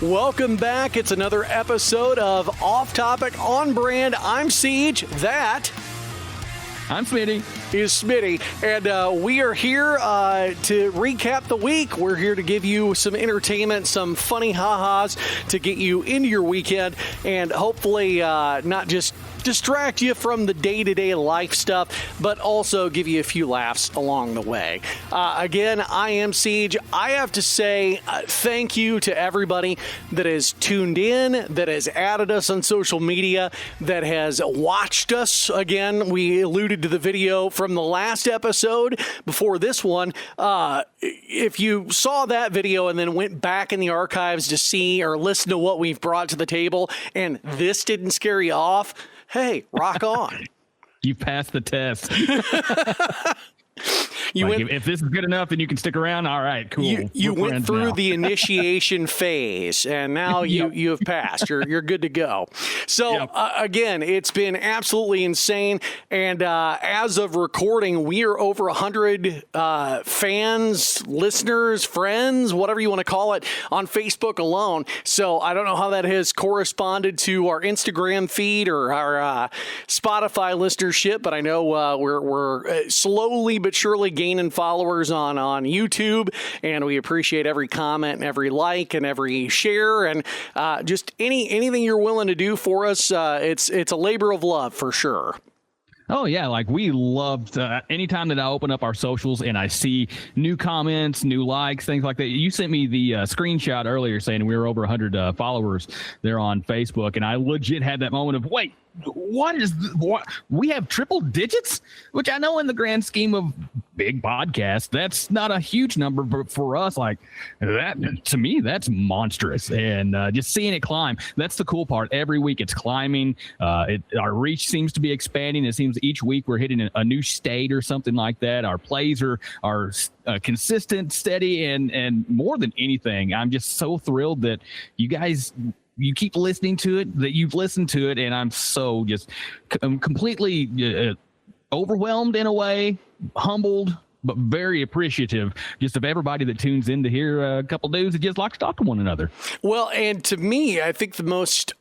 Welcome back. It's another episode of Off Topic On Brand. I'm Siege. That I'm Smitty. Is Smitty. And we are here to recap the week. We're here to give you some entertainment, some funny ha-has to get you into your weekend and hopefully not just distract you from the day-to-day life stuff, but also give you a few laughs along the way. Again, I am Siege. I have to say thank you to everybody that has tuned in, that has added us on social media, that has watched us. Again, we alluded to the video from the last episode before this one. If you saw that video and then went back in the archives to see or listen to what we've brought to the table and this didn't scare you off, hey, rock on. You passed the test. If this is good enough, then you can stick around. All right, cool. You went through the initiation phase, and now you have passed. You're good to go. So, again, it's been absolutely insane. And as of recording, we are over 100 fans, listeners, friends, whatever you want to call it, on Facebook alone. So I don't know how that has corresponded to our Instagram feed or our Spotify listenership, but I know we're slowly but surely gaining followers on YouTube, and we appreciate every comment and every like and every share and just anything you're willing to do for us. It's a labor of love for sure. Oh, yeah. Like, we loved anytime that I open up our socials and I see new comments, new likes, things like that. You sent me the screenshot earlier saying we were over 100 followers there on Facebook, and I legit had that moment of, wait, what we have triple digits, which I know in the grand scheme of big podcasts, that's not a huge number, but for us, like that, to me, that's monstrous. And just seeing it climb, that's the cool part. Every week it's climbing. Our reach seems to be expanding. It seems each week we're hitting a new state or something like that. Our plays are consistent, steady, and more than anything, I'm just so thrilled that you keep listening to it, that you've listened to it, and I'm so I'm completely overwhelmed in a way, humbled, but very appreciative just of everybody that tunes in to hear a couple dudes that just like to talk to one another. Well, and to me, I think the most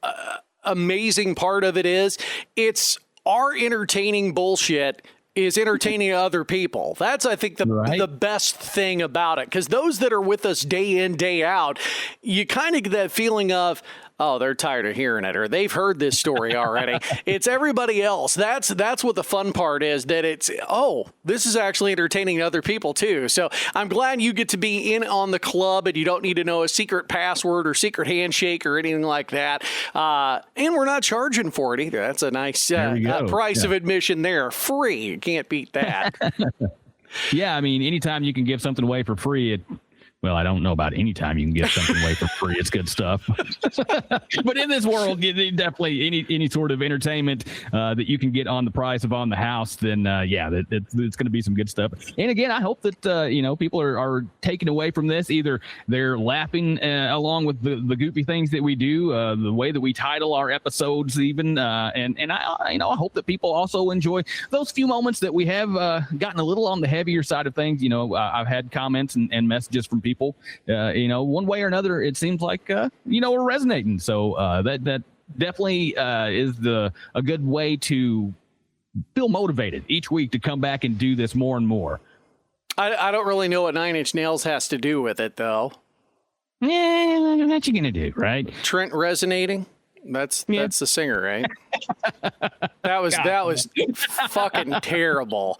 amazing part of it is it's our entertaining bullshit is entertaining other people. That's, I think, the best thing about it. Because those that are with us day in, day out, you kind of get that feeling of, oh, they're tired of hearing it, or they've heard this story already. It's everybody else. That's what the fun part is, that it's, oh, this is actually entertaining other people too. So I'm glad you get to be in on the club and you don't need to know a secret password or secret handshake or anything like that. And we're not charging for it either. That's a nice price of admission there. Free. You can't beat that. Yeah, I mean, anytime you can give something away for free, well, I don't know about any time you can give something away for free. It's good stuff. But in this world, definitely any sort of entertainment that you can get on the price of on the house, then it's going to be some good stuff. And again, I hope that people are taking away from this. Either they're laughing along with the goofy things that we do, the way that we title our episodes, even, and I hope that people also enjoy those few moments that we have gotten a little on the heavier side of things. I've had comments and messages from people. One way or another, it seems like we're resonating. So that definitely is a good way to feel motivated each week to come back and do this more and more. I don't really know what Nine Inch Nails has to do with it, though. Yeah, what you gonna do, right? Trent resonating. That's the singer, right? That was fucking terrible.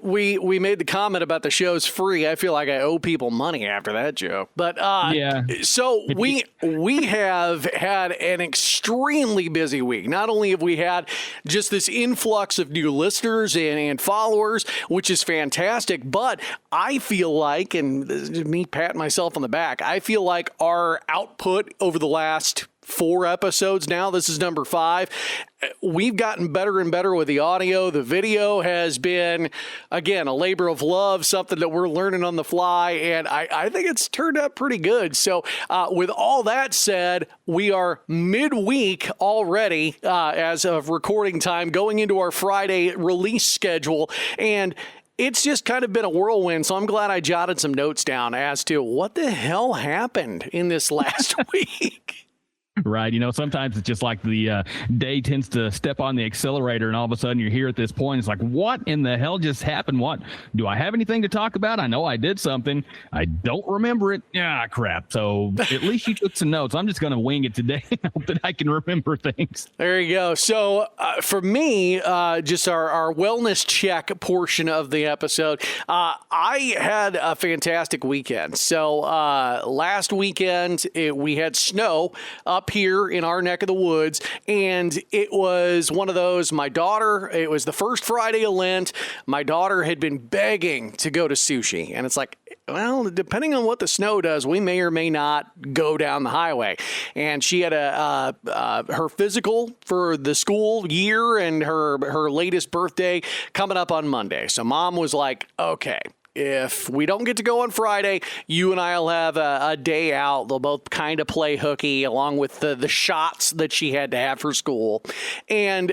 We made the comment about the show's free. I feel like I owe people money after that joke. But so we have had an extremely busy week. Not only have we had just this influx of new listeners and followers, which is fantastic, but I feel like, and this is me patting myself on the back, I feel like our output over the last 4 episodes now, this is number 5, we've gotten better and better with the audio. The video has been, again, a labor of love, something that we're learning on the fly, and I think it's turned out pretty good. So with all that said, we are midweek already as of recording time, going into our Friday release schedule, and it's just kind of been a whirlwind. So I'm glad I jotted some notes down as to what the hell happened in this last week. Right. Sometimes it's just like the day tends to step on the accelerator and all of a sudden you're here at this point. It's like, what in the hell just happened? What? Do I have anything to talk about? I know I did something. I don't remember it. Ah, crap. So at least you took some notes. I'm just going to wing it today and hope that I can remember things. There you go. So for me, just our wellness check portion of the episode, I had a fantastic weekend. So last weekend, we had snow up here in our neck of the woods, and it was one of those, it was the first Friday of Lent. My daughter had been begging to go to sushi, and it's like, well, depending on what the snow does, we may or may not go down the highway. And she had her physical for the school year and her latest birthday coming up on Monday. So Mom was like, okay, if we don't get to go on Friday, you and I will have a day out. They'll both kind of play hooky along with the shots that she had to have for school. And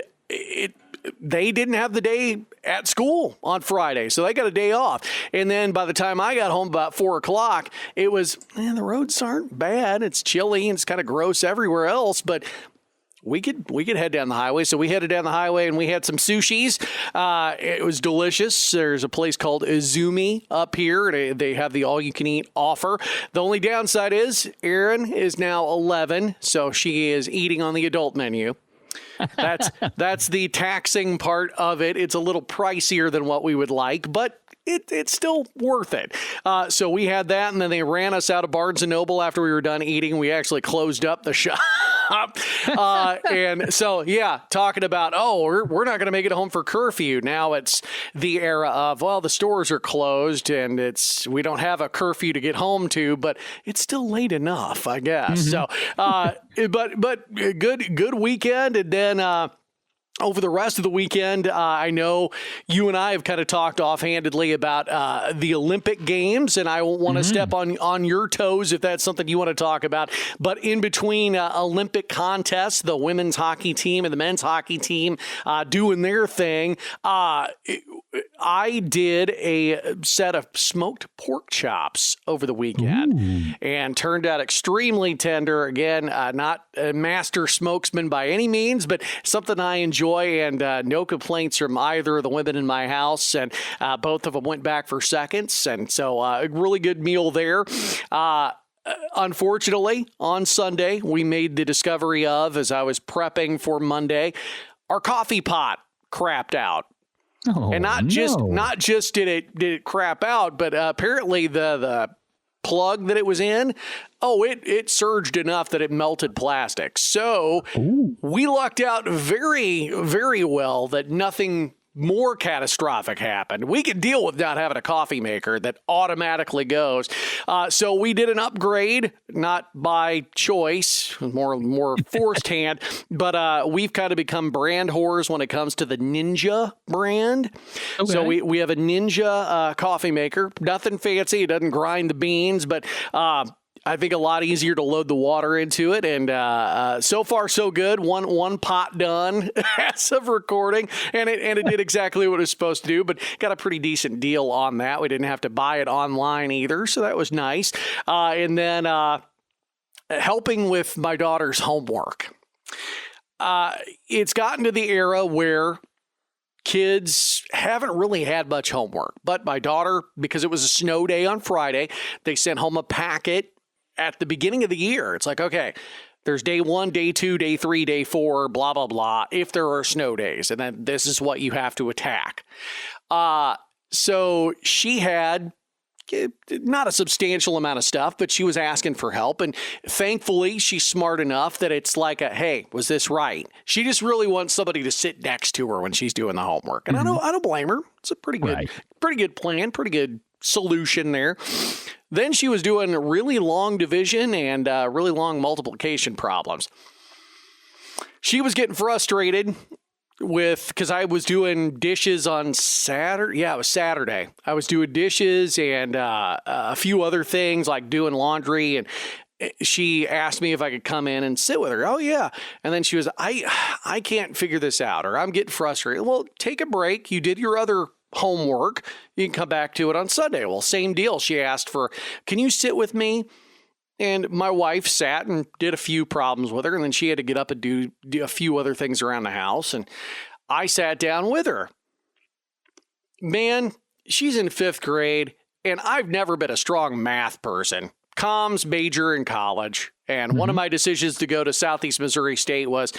they didn't have the day at school on Friday, so they got a day off. And then by the time I got home about 4 o'clock, it was, the roads aren't bad. It's chilly and it's kind of gross everywhere else, but we could head down the highway. So we headed down the highway and we had some sushis. It was delicious. There's a place called Izumi up here. They have the all-you-can-eat offer. The only downside is Erin is now 11, so she is eating on the adult menu. That's the taxing part of it. It's a little pricier than what we would like, but it's still worth it. So we had that, and then they ran us out of Barnes & Noble after we were done eating. We actually closed up the shop. And so, yeah, talking about, we're not going to make it home for curfew. Now it's the era of, well, the stores are closed, and we don't have a curfew to get home to, but it's still late enough, I guess. Mm-hmm. So, but good weekend. And then, over the rest of the weekend, I know you and I have kind of talked offhandedly about the Olympic Games, and I won't want to step on your toes if that's something you want to talk about. But in between Olympic contests, the women's hockey team and the men's hockey team doing their thing, I did a set of smoked pork chops over the weekend and turned out extremely tender. Again, not a master smokeman by any means, but something I enjoy, and no complaints from either of the women in my house. And both of them went back for seconds. And so a really good meal there. Unfortunately, on Sunday, we made the discovery of, as I was prepping for Monday, our coffee pot crapped out. Oh, and not just did it crap out, but apparently the plug that it was in, it surged enough that it melted plastic. So we lucked out very, very well that nothing more catastrophic happened. We could deal with not having a coffee maker that automatically goes. So we did an upgrade, not by choice, more forced hand, but we've kind of become brand whores when it comes to the Ninja brand. Okay. So we have a Ninja coffee maker. Nothing fancy. It doesn't grind the beans, but I think a lot easier to load the water into it. And so far, so good. One pot done as of recording. And it did exactly what it was supposed to do, but got a pretty decent deal on that. We didn't have to buy it online either, so that was nice. And then helping with my daughter's homework. It's gotten to the era where kids haven't really had much homework. But my daughter, because it was a snow day on Friday, they sent home a packet at the beginning of the year. It's like, okay, there's day 1, day 2, day 3, day 4, blah, blah, blah, if there are snow days. And then this is what you have to attack. So she had not a substantial amount of stuff, but she was asking for help. And thankfully, she's smart enough that it's like, hey, was this right? She just really wants somebody to sit next to her when she's doing the homework. And I don't blame her. It's a pretty good plan, pretty good solution there. Then she was doing really long division and really long multiplication problems. She was getting frustrated because I was doing dishes on Saturday. Yeah, it was Saturday. I was doing dishes and a few other things like doing laundry, and she asked me if I could come in and sit with her. Oh, yeah. And then she was, I can't figure this out, or I'm getting frustrated. Well, take a break. You did your other homework. You can come back to it on Sunday. Well, same deal. She asked for, can you sit with me? And my wife sat and did a few problems with her, and then she had to get up and do a few other things around the house, and I sat down with her. Man, she's in 5th grade, and I've never been a strong math person. Comms major in college, and one of my decisions to go to Southeast Missouri State was,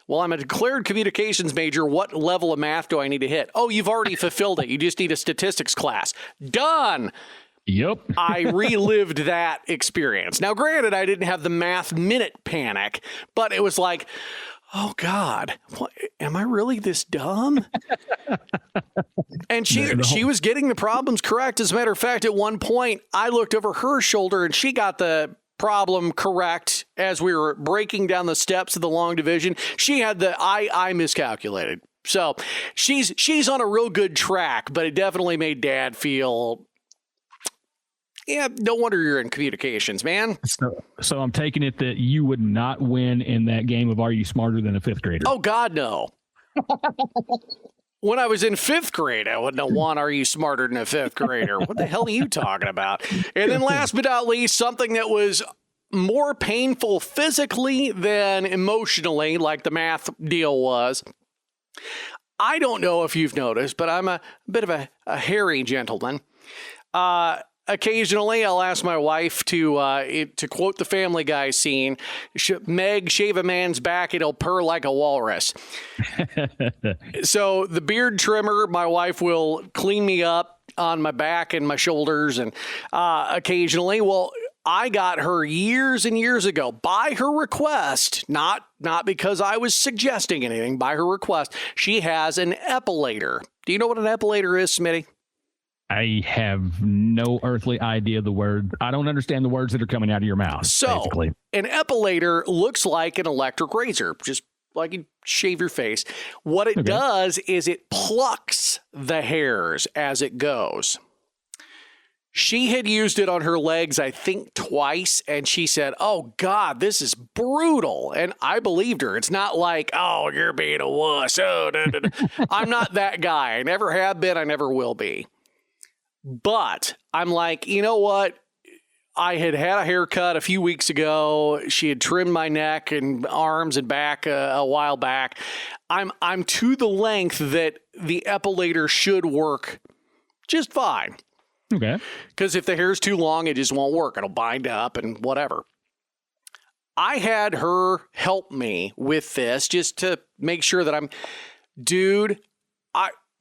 well, I'm a declared communications major. What level of math do I need to hit? Oh, you've already fulfilled it. You just need a statistics class. Done. Yep. I relived that experience. Now, granted, I didn't have the math minute panic, but it was like, oh God, what, am I really this dumb? And she was getting the problems correct. As a matter of fact, at one point, I looked over her shoulder and she got the problem correct as we were breaking down the steps of the long division. She had the I miscalculated. So she's on a real good track, but it definitely made Dad feel, yeah, no wonder you're in communications, man. So I'm taking it that you would not win in that game of Are You Smarter Than a 5th Grader? Oh, God, no. When I was in 5th grade, I wouldn't have won Are You Smarter Than a 5th Grader? What the hell are you talking about? And then last but not least, something that was more painful physically than emotionally, like the math deal was. I don't know if you've noticed, but I'm a bit of a hairy gentleman. Occasionally, I'll ask my wife to quote the Family Guy scene, Meg, shave a man's back, it'll purr like a walrus. So the beard trimmer, my wife will clean me up on my back and my shoulders, and occasionally, well, I got her years and years ago by her request, not because I was suggesting anything, by her request, she has an epilator. Do you know what an epilator is, Smitty? I have no earthly idea the word. I don't understand the words that are coming out of your mouth. So, basically. An epilator looks like an electric razor, just like you shave your face. What it does is it plucks the hairs as it goes. She had used it on her legs, I think, twice, and she said, oh, God, this is brutal. And I believed her. It's not like, oh, you're being a wuss. Oh, I'm not that guy. I never have been. I never will be. But I'm like, you know what? I had a haircut a few weeks ago. She had trimmed my neck and arms and back a while back. I'm to the length that the epilator should work just fine. Okay. Because if the hair's too long, it just won't work. It'll bind up and whatever. I had her help me with this just to make sure that dude,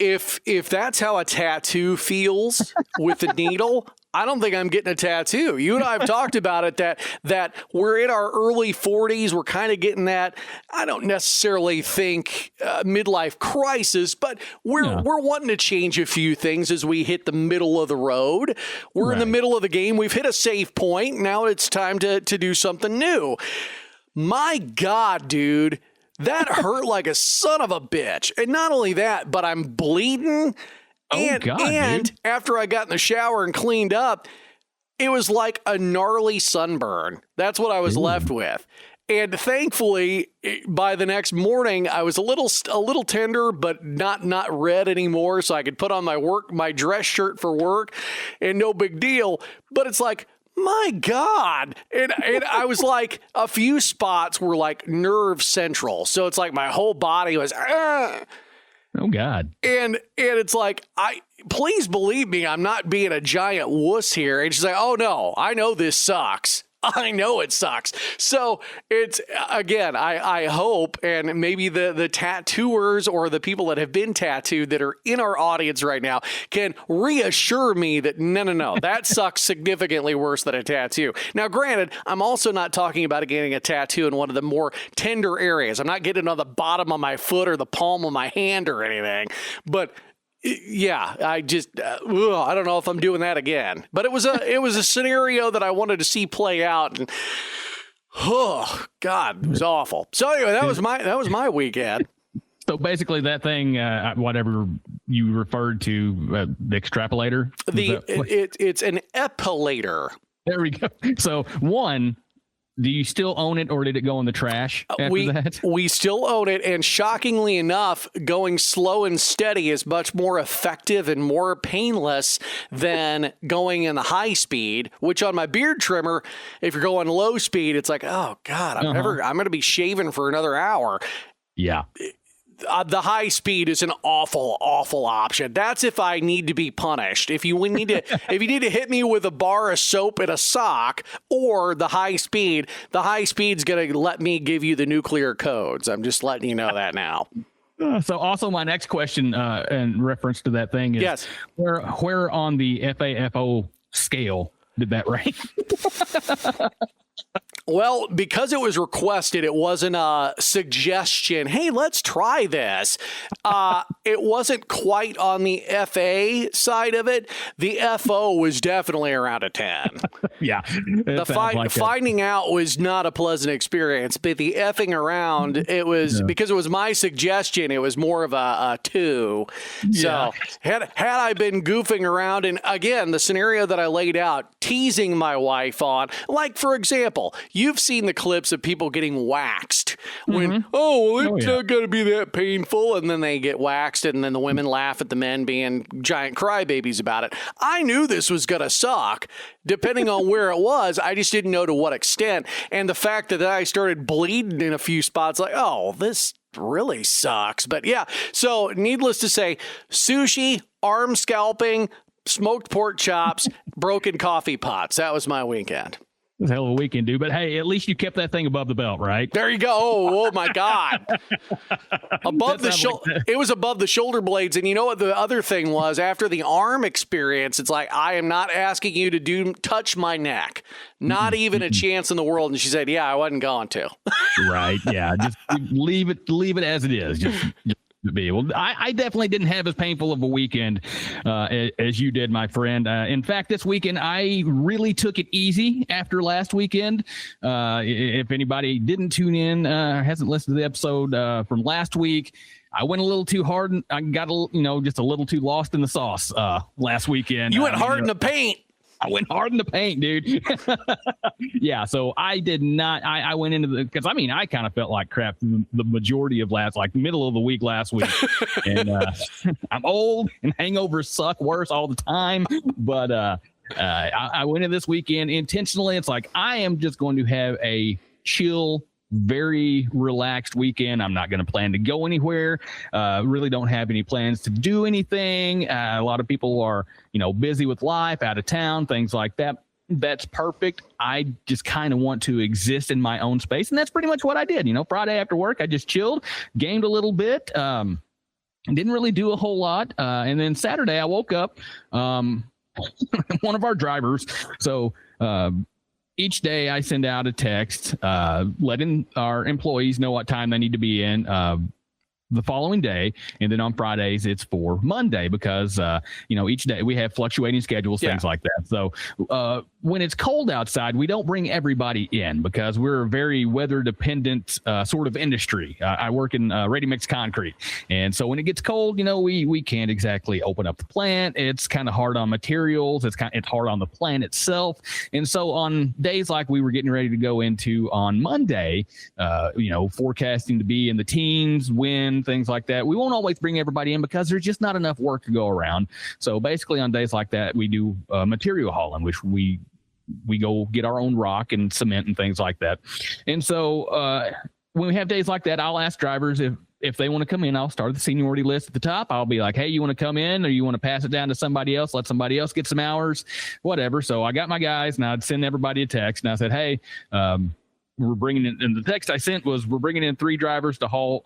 If that's how a tattoo feels with the needle, I don't think I'm getting a tattoo. You and I have talked about it, that we're in our early 40s. We're kind of getting that, I don't necessarily think midlife crisis, but we're wanting to change a few things as we hit the middle of the road. We're in the middle of the game. We've hit a save point. Now it's time to do something new. My God, dude. That hurt like a son of a bitch. And not only that, but I'm bleeding. And after I got in the shower and cleaned up, it was like a gnarly sunburn. That's what I was left with. And thankfully, by the next morning, I was a little tender, but not red anymore. So I could put on my dress shirt for work and no big deal. But it's like, my God. And I was like, a few spots were like nerve central. So it's like my whole body was, oh God. And it's like, please believe me, I'm not being a giant wuss here. And she's like, oh no, I know this sucks. I know it sucks. So it's, again, I hope, and maybe the tattooers or the people that have been tattooed that are in our audience right now can reassure me that no, that sucks significantly worse than a tattoo. Now, granted, I'm also not talking about getting a tattoo in one of the more tender areas. I'm not getting it on the bottom of my foot or the palm of my hand or anything, but yeah, I just, I don't know if I'm doing that again, but it was a scenario that I wanted to see play out, and oh God, it was awful. So anyway, that was my weekend. So basically that thing, whatever you referred to, the extrapolator, it's an epilator. There we go. So one, Do you still own it, or did it go in the trash after that? We still own it, and shockingly enough, going slow and steady is much more effective and more painless than going in the high speed, which on my beard trimmer, if you're going low speed, it's like, oh God, I'm going to be shaving for another hour. Yeah. The high speed is an awful, awful option. That's if I need to be punished. If you need to hit me with a bar of soap and a sock, or the high speed's going to let me give you the nuclear codes. I'm just letting you know that now. So also my next question in reference to that thing is, yes, where on the FAFO scale did that rank? Well, because it was requested, it wasn't a suggestion. Hey, let's try this. It wasn't quite on the FA side of it. The FO was definitely around a 10. Yeah. Finding out was not a pleasant experience, but the effing around, it was because it was my suggestion. It was more of a 2. Yeah. So had I been goofing around, and again, the scenario that I laid out, teasing my wife on, like for example, you've seen the clips of people getting waxed when, it's not going to be that painful. And then they get waxed, and then the women laugh at the men being giant crybabies about it. I knew this was going to suck depending on where it was. I just didn't know to what extent. And the fact that I started bleeding in a few spots, like, oh, this really sucks. But yeah, so needless to say, sushi, arm scalping, smoked pork chops, broken coffee pots. That was my weekend. It was a hell of a weekend, dude. But hey, at least you kept that thing above the belt, right? There you go. Oh my God. Above the shoulder. It was above the shoulder blades. And you know what the other thing was? After the arm experience, it's like, I am not asking you to touch my neck. Not even a chance in the world. And she said, yeah, I wasn't going to. Right. Yeah. Just leave it as it is. Just to be. Well, I definitely didn't have as painful of a weekend as you did, my friend. In fact, this weekend, I really took it easy after last weekend. If anybody didn't tune in, hasn't listened to the episode from last week, I went a little too hard. And I got just a little too lost in the sauce last weekend. You went hard in the paint. I went hard in the paint, dude. Yeah, so I did not. I went into because I kind of felt like crap the majority of middle of the week last week. And I'm old and hangovers suck worse all the time. But I went in this weekend intentionally. It's like, I am just going to have a chill, very relaxed weekend. I'm not going to plan to go anywhere. Really don't have any plans to do anything. A lot of people are, busy with life, out of town, things like that. That's perfect. I just kind of want to exist in my own space. And that's pretty much what I did. Friday after work, I just chilled, gamed a little bit, didn't really do a whole lot. And then Saturday I woke up, one of our drivers. So, each day I send out a text letting our employees know what time they need to be in the following day. And then on Fridays, it's for Monday because, each day we have fluctuating schedules, things like that. So when it's cold outside, we don't bring everybody in because we're a very weather dependent sort of industry. I work in ready-mix concrete. And so when it gets cold, we can't exactly open up the plant. It's kind of hard on materials. It's hard on the plant itself. And so on days like we were getting ready to go into on Monday, forecasting to be in the teens, wind, things like that, we won't always bring everybody in because there's just not enough work to go around. So basically on days like that, we do material hauling, which we go get our own rock and cement and things like that. And so when we have days like that, I'll ask drivers if they want to come in. I'll start the seniority list at the top. I'll be like, hey, you want to come in or you want to pass it down to somebody else, let somebody else get some hours, whatever. So I got my guys and I'd send everybody a text and I said, hey, we're bringing in, and the text I sent was, we're bringing in 3 drivers to haul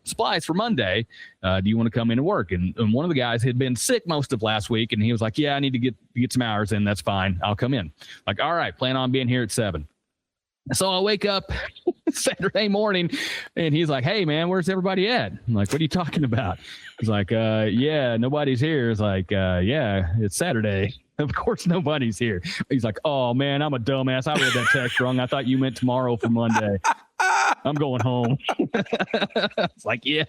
supplies for Monday. Do you want to come in and work? And one of the guys had been sick most of last week, and he was like, yeah, I need to get some hours in. That's fine. I'll come in. Like, all right, plan on being here at 7. So I wake up Saturday morning, and he's like, hey, man, where's everybody at? I'm like, what are you talking about? He's like, yeah, nobody's here. It's like, yeah, it's Saturday. Of course, nobody's here. He's like, oh, man, I'm a dumbass. I read that text wrong. I thought you meant tomorrow for Monday. I'm going home. It's like, yeah.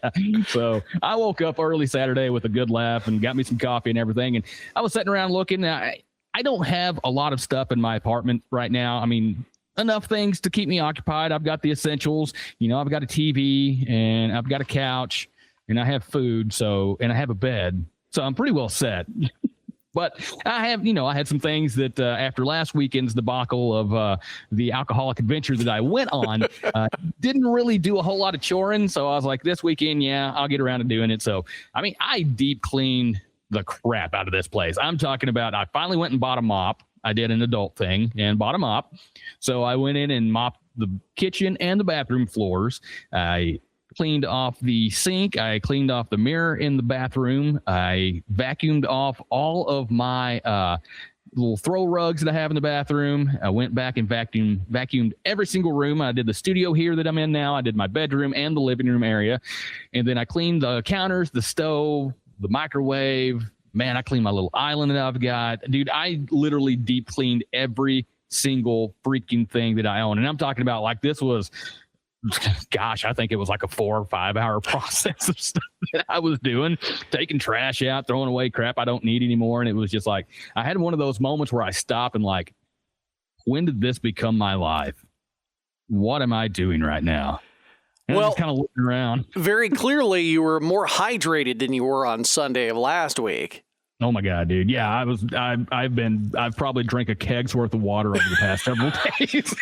So I woke up early Saturday with a good laugh and got me some coffee and everything. And I was sitting around looking. I don't have a lot of stuff in my apartment right now. I mean, enough things to keep me occupied. I've got the essentials. I've got a TV and I've got a couch and I have food. And I have a bed. So I'm pretty well set. But I had some things that after last weekend's debacle of the alcoholic adventure that I went on, didn't really do a whole lot of choring. So I was like, this weekend, I'll get around to doing it. So, I deep cleaned the crap out of this place. I'm talking about, I finally went and bought a mop. I did an adult thing and bought a mop. So I went in and mopped the kitchen and the bathroom floors. I cleaned off the sink. I cleaned off the mirror in the bathroom. I vacuumed off all of my little throw rugs that I have in the bathroom. I went back and vacuumed every single room. I did the studio here that I'm in now. I did my bedroom and the living room area. And then I cleaned the counters, the stove, the microwave. Man, I cleaned my little island that I've got. Dude, I literally deep cleaned every single freaking thing that I own. And I'm talking about like this was, gosh, I think it was like a 4 or 5 hour process of stuff that I was doing, taking trash out, throwing away crap I don't need anymore. And it was just like, I had one of those moments where I stopped and like, when did this become my life? What am I doing right now? And well, just kind of looking around. Very clearly, you were more hydrated than you were on Sunday of last week. Oh my God, dude! Yeah, I've probably drank a keg's worth of water over the past several days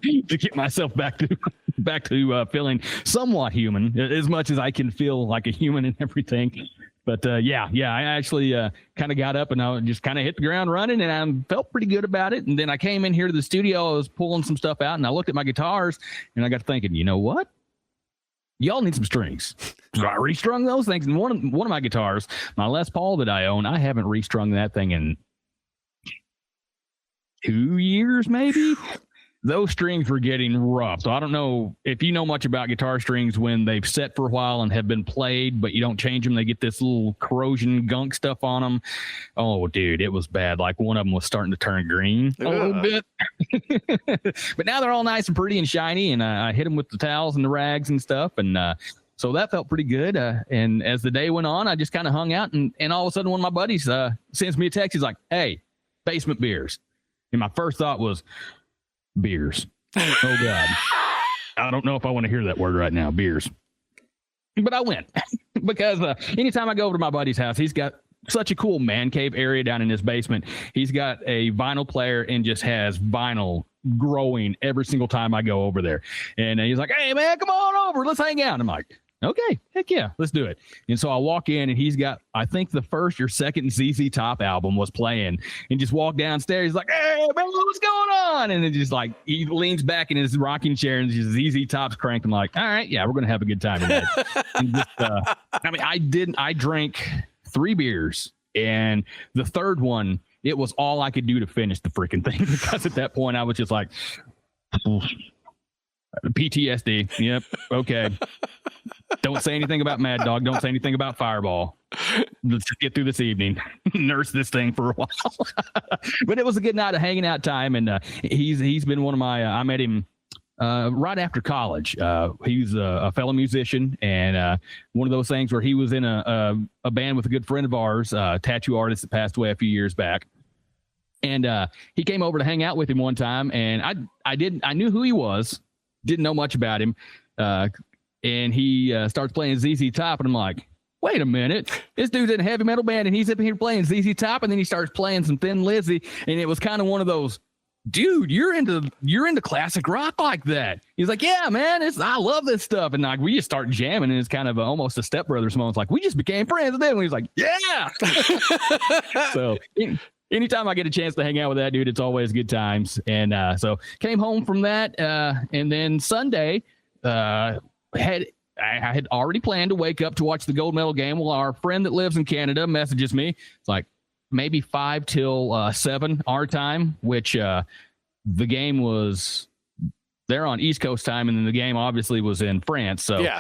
to get myself back to feeling somewhat human, as much as I can feel like a human and everything. But I actually kind of got up and I just kind of hit the ground running, and I felt pretty good about it. And then I came in here to the studio. I was pulling some stuff out, and I looked at my guitars, and I got to thinking, you know what? Y'all need some strings. So I restrung those things. And one of my guitars, my Les Paul that I own, I haven't restrung that thing in 2 years, maybe. Those strings were getting rough. So I don't know if you know much about guitar strings when they've set for a while and have been played, but you don't change them. They get this little corrosion gunk stuff on them. Oh, dude, it was bad. Like one of them was starting to turn green a little bit. But now they're all nice and pretty and shiny, and I hit them with the towels and the rags and stuff. And so that felt pretty good. And as the day went on, I just kind of hung out. And all of a sudden, one of my buddies sends me a text. He's like, hey, basement beers. And my first thought was, beers. Oh God. I don't know if I want to hear that word right now, beers. But I went because anytime I go over to my buddy's house, he's got such a cool man cave area down in his basement. He's got a vinyl player and just has vinyl growing every single time I go over there. And he's like, hey man, come on over. Let's hang out. I'm like, okay, heck yeah, let's do it. And so I walk in and he's got, I think the first or second ZZ Top album was playing, and just walk downstairs. He's like, hey, man, what's going on? And then just like, he leans back in his rocking chair and just ZZ Top's cranked. I'm like, all right, yeah, we're going to have a good time tonight. And just, I drank 3 beers, and the third one, it was all I could do to finish the freaking thing, because at that point I was just like, PTSD. Yep. Okay. Don't say anything about Mad Dog. Don't say anything about Fireball. Let's just get through this evening. Nurse this thing for a while. But it was a good night of hanging out time. And he's been one of my, I met him right after college. He's a fellow musician, and one of those things where he was in a band with a good friend of ours, a tattoo artist that passed away a few years back. And he came over to hang out with him one time, and I knew who he was, didn't know much about him. And he starts playing ZZ Top, and I'm like, wait a minute, this dude's in a heavy metal band and he's up here playing ZZ Top, and then he starts playing some Thin Lizzy, and it was kind of one of those, dude, you're into classic rock like that. He's like, yeah, man, I love this stuff. And like, we just start jamming, and it's kind of almost a Step Brothers moment. It's like, we just became friends. And then he's like, yeah. So anytime I get a chance to hang out with that dude, it's always good times. And so came home from that. And then Sunday, I had already planned to wake up to watch the gold medal game. Well, our friend that lives in Canada messages me. It's like maybe 5 till 7 our time, which the game was there on East Coast time, and then the game obviously was in France. So yeah,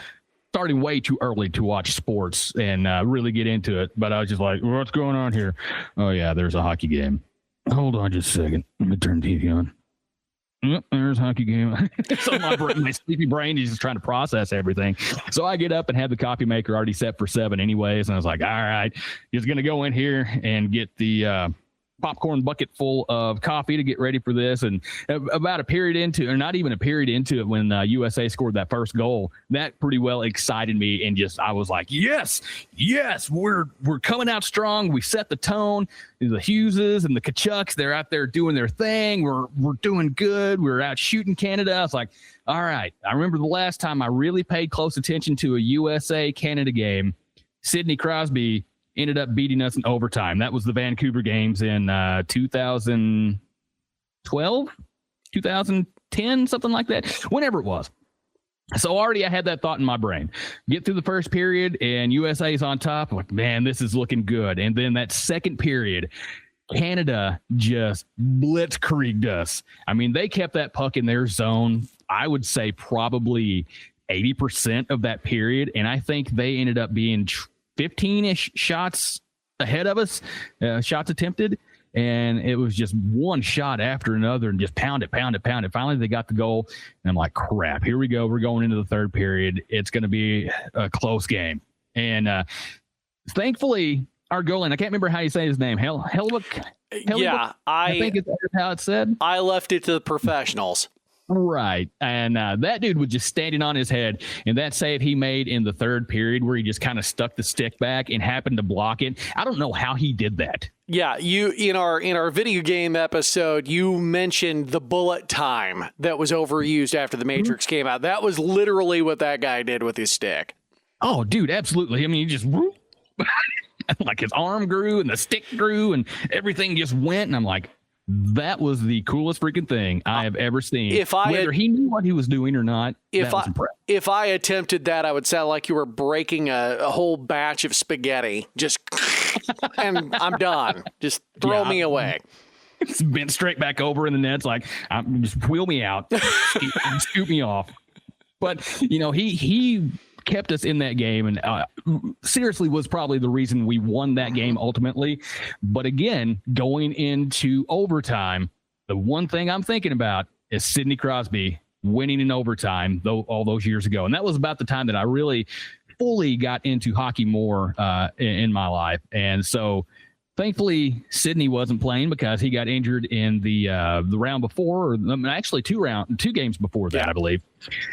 starting way too early to watch sports and really get into it. But I was just like, what's going on here? Oh yeah, there's a hockey game. Hold on just a second. Let me turn TV on. Yep, there's a hockey game. So my sleepy brain is just trying to process everything. So I get up and have the coffee maker already set for 7 anyways. And I was like, all right, just going to go in here and get the popcorn bucket full of coffee to get ready for this. And about a period into, or not even a period into it, when USA scored that first goal, that pretty well excited me. And I was like, yes, we're coming out strong. We set the tone. The Hugheses and the Kachucks, they're out there doing their thing. We're doing good. We're out shooting Canada. I was like, all right. I remember the last time I really paid close attention to a USA-Canada game, Sidney Crosby ended up beating us in overtime. That was the Vancouver games in 2012, 2010, something like that, whenever it was. So already I had that thought in my brain. Get through the first period and USA's on top. I'm like, man, this is looking good. And then that second period, Canada just blitzkrieged us. I mean, they kept that puck in their zone, I would say probably 80% of that period. And I think they ended up being 15-ish shots ahead of us, shots attempted. And it was just one shot after another and just pound it. Finally, they got the goal. And I'm like, crap, here we go. We're going into the third period. It's going to be a close game. And thankfully, our goalie, I can't remember how you say his name. Yeah, I think it's how it's said. I left it to the professionals. Right. And that dude was just standing on his head. And that save he made in the third period where he just kind of stuck the stick back and happened to block it. I don't know how he did that. Yeah, you in our video game episode, you mentioned the bullet time that was overused after the Matrix came out. That was literally what that guy did with his stick. Oh, dude, absolutely. I mean, he just like his arm grew and the stick grew and everything just went. And I'm like, that was the coolest freaking thing I have ever seen. Whether he knew what he was doing or not, that was impressive. If I attempted that, I would sound like you were breaking a whole batch of spaghetti. Just, and I'm done. Just throw me away. It's bent straight back over in the nets. Like, just wheel me out, scoop me off. But, he kept us in that game and seriously was probably the reason we won that game ultimately. But again, going into overtime, the one thing I'm thinking about is Sidney Crosby winning in overtime all those years ago. And that was about the time that I really fully got into hockey more in my life. And so thankfully, Sidney wasn't playing because he got injured in the round before, or actually two games before that, I believe.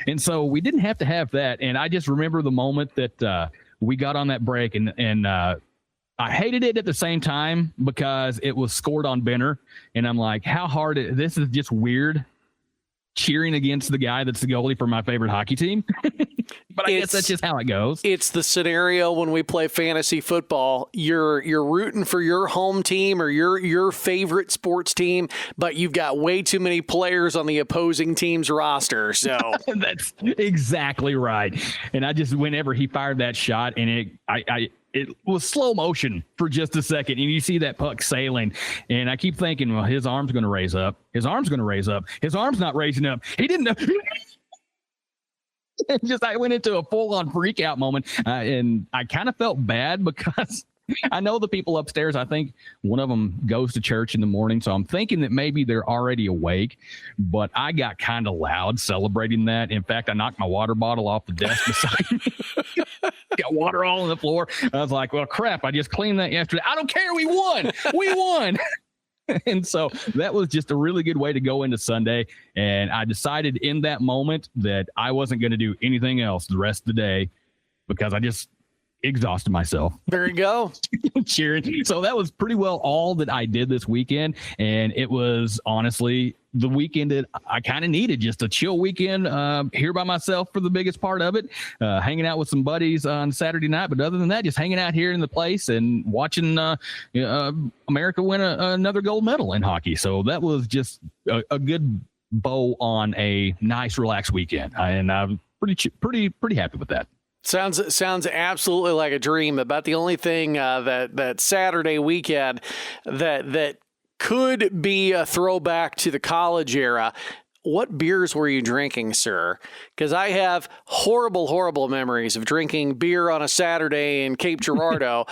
And so we didn't have to have that. And I just remember the moment that we got on that break, and I hated it at the same time because it was scored on Benner. And I'm like, this is just weird cheering against the guy that's the goalie for my favorite hockey team. But I guess that's just how it goes. It's the scenario when we play fantasy football. You're rooting for your home team or your favorite sports team, but you've got way too many players on the opposing team's roster. So that's exactly right. And I just, whenever he fired that shot, and it was slow motion for just a second, and you see that puck sailing, and I keep thinking, well, his arm's going to raise up. His arm's going to raise up. His arm's not raising up. He didn't know. I went into a full-on freak-out moment, and I kind of felt bad because I know the people upstairs. I think one of them goes to church in the morning, so I'm thinking that maybe they're already awake, but I got kind of loud celebrating that. In fact, I knocked my water bottle off the desk beside me. Got water all on the floor. I was like, well, crap, I just cleaned that yesterday. I don't care. We won. We won. And so that was just a really good way to go into Sunday. And I decided in that moment that I wasn't going to do anything else the rest of the day because I just exhausted myself. There you go. Cheering. So that was pretty well all that I did this weekend. And it was honestly the weekend that I kind of needed, just a chill weekend here by myself for the biggest part of it, hanging out with some buddies on Saturday night. But other than that, just hanging out here in the place and watching America win another gold medal in hockey. So that was just a good bow on a nice, relaxed weekend. And I'm pretty happy with that. Sounds absolutely like a dream. About the only thing that Saturday weekend that could be a throwback to the college era. What beers were you drinking, sir? Because I have horrible memories of drinking beer on a Saturday in Cape Girardeau.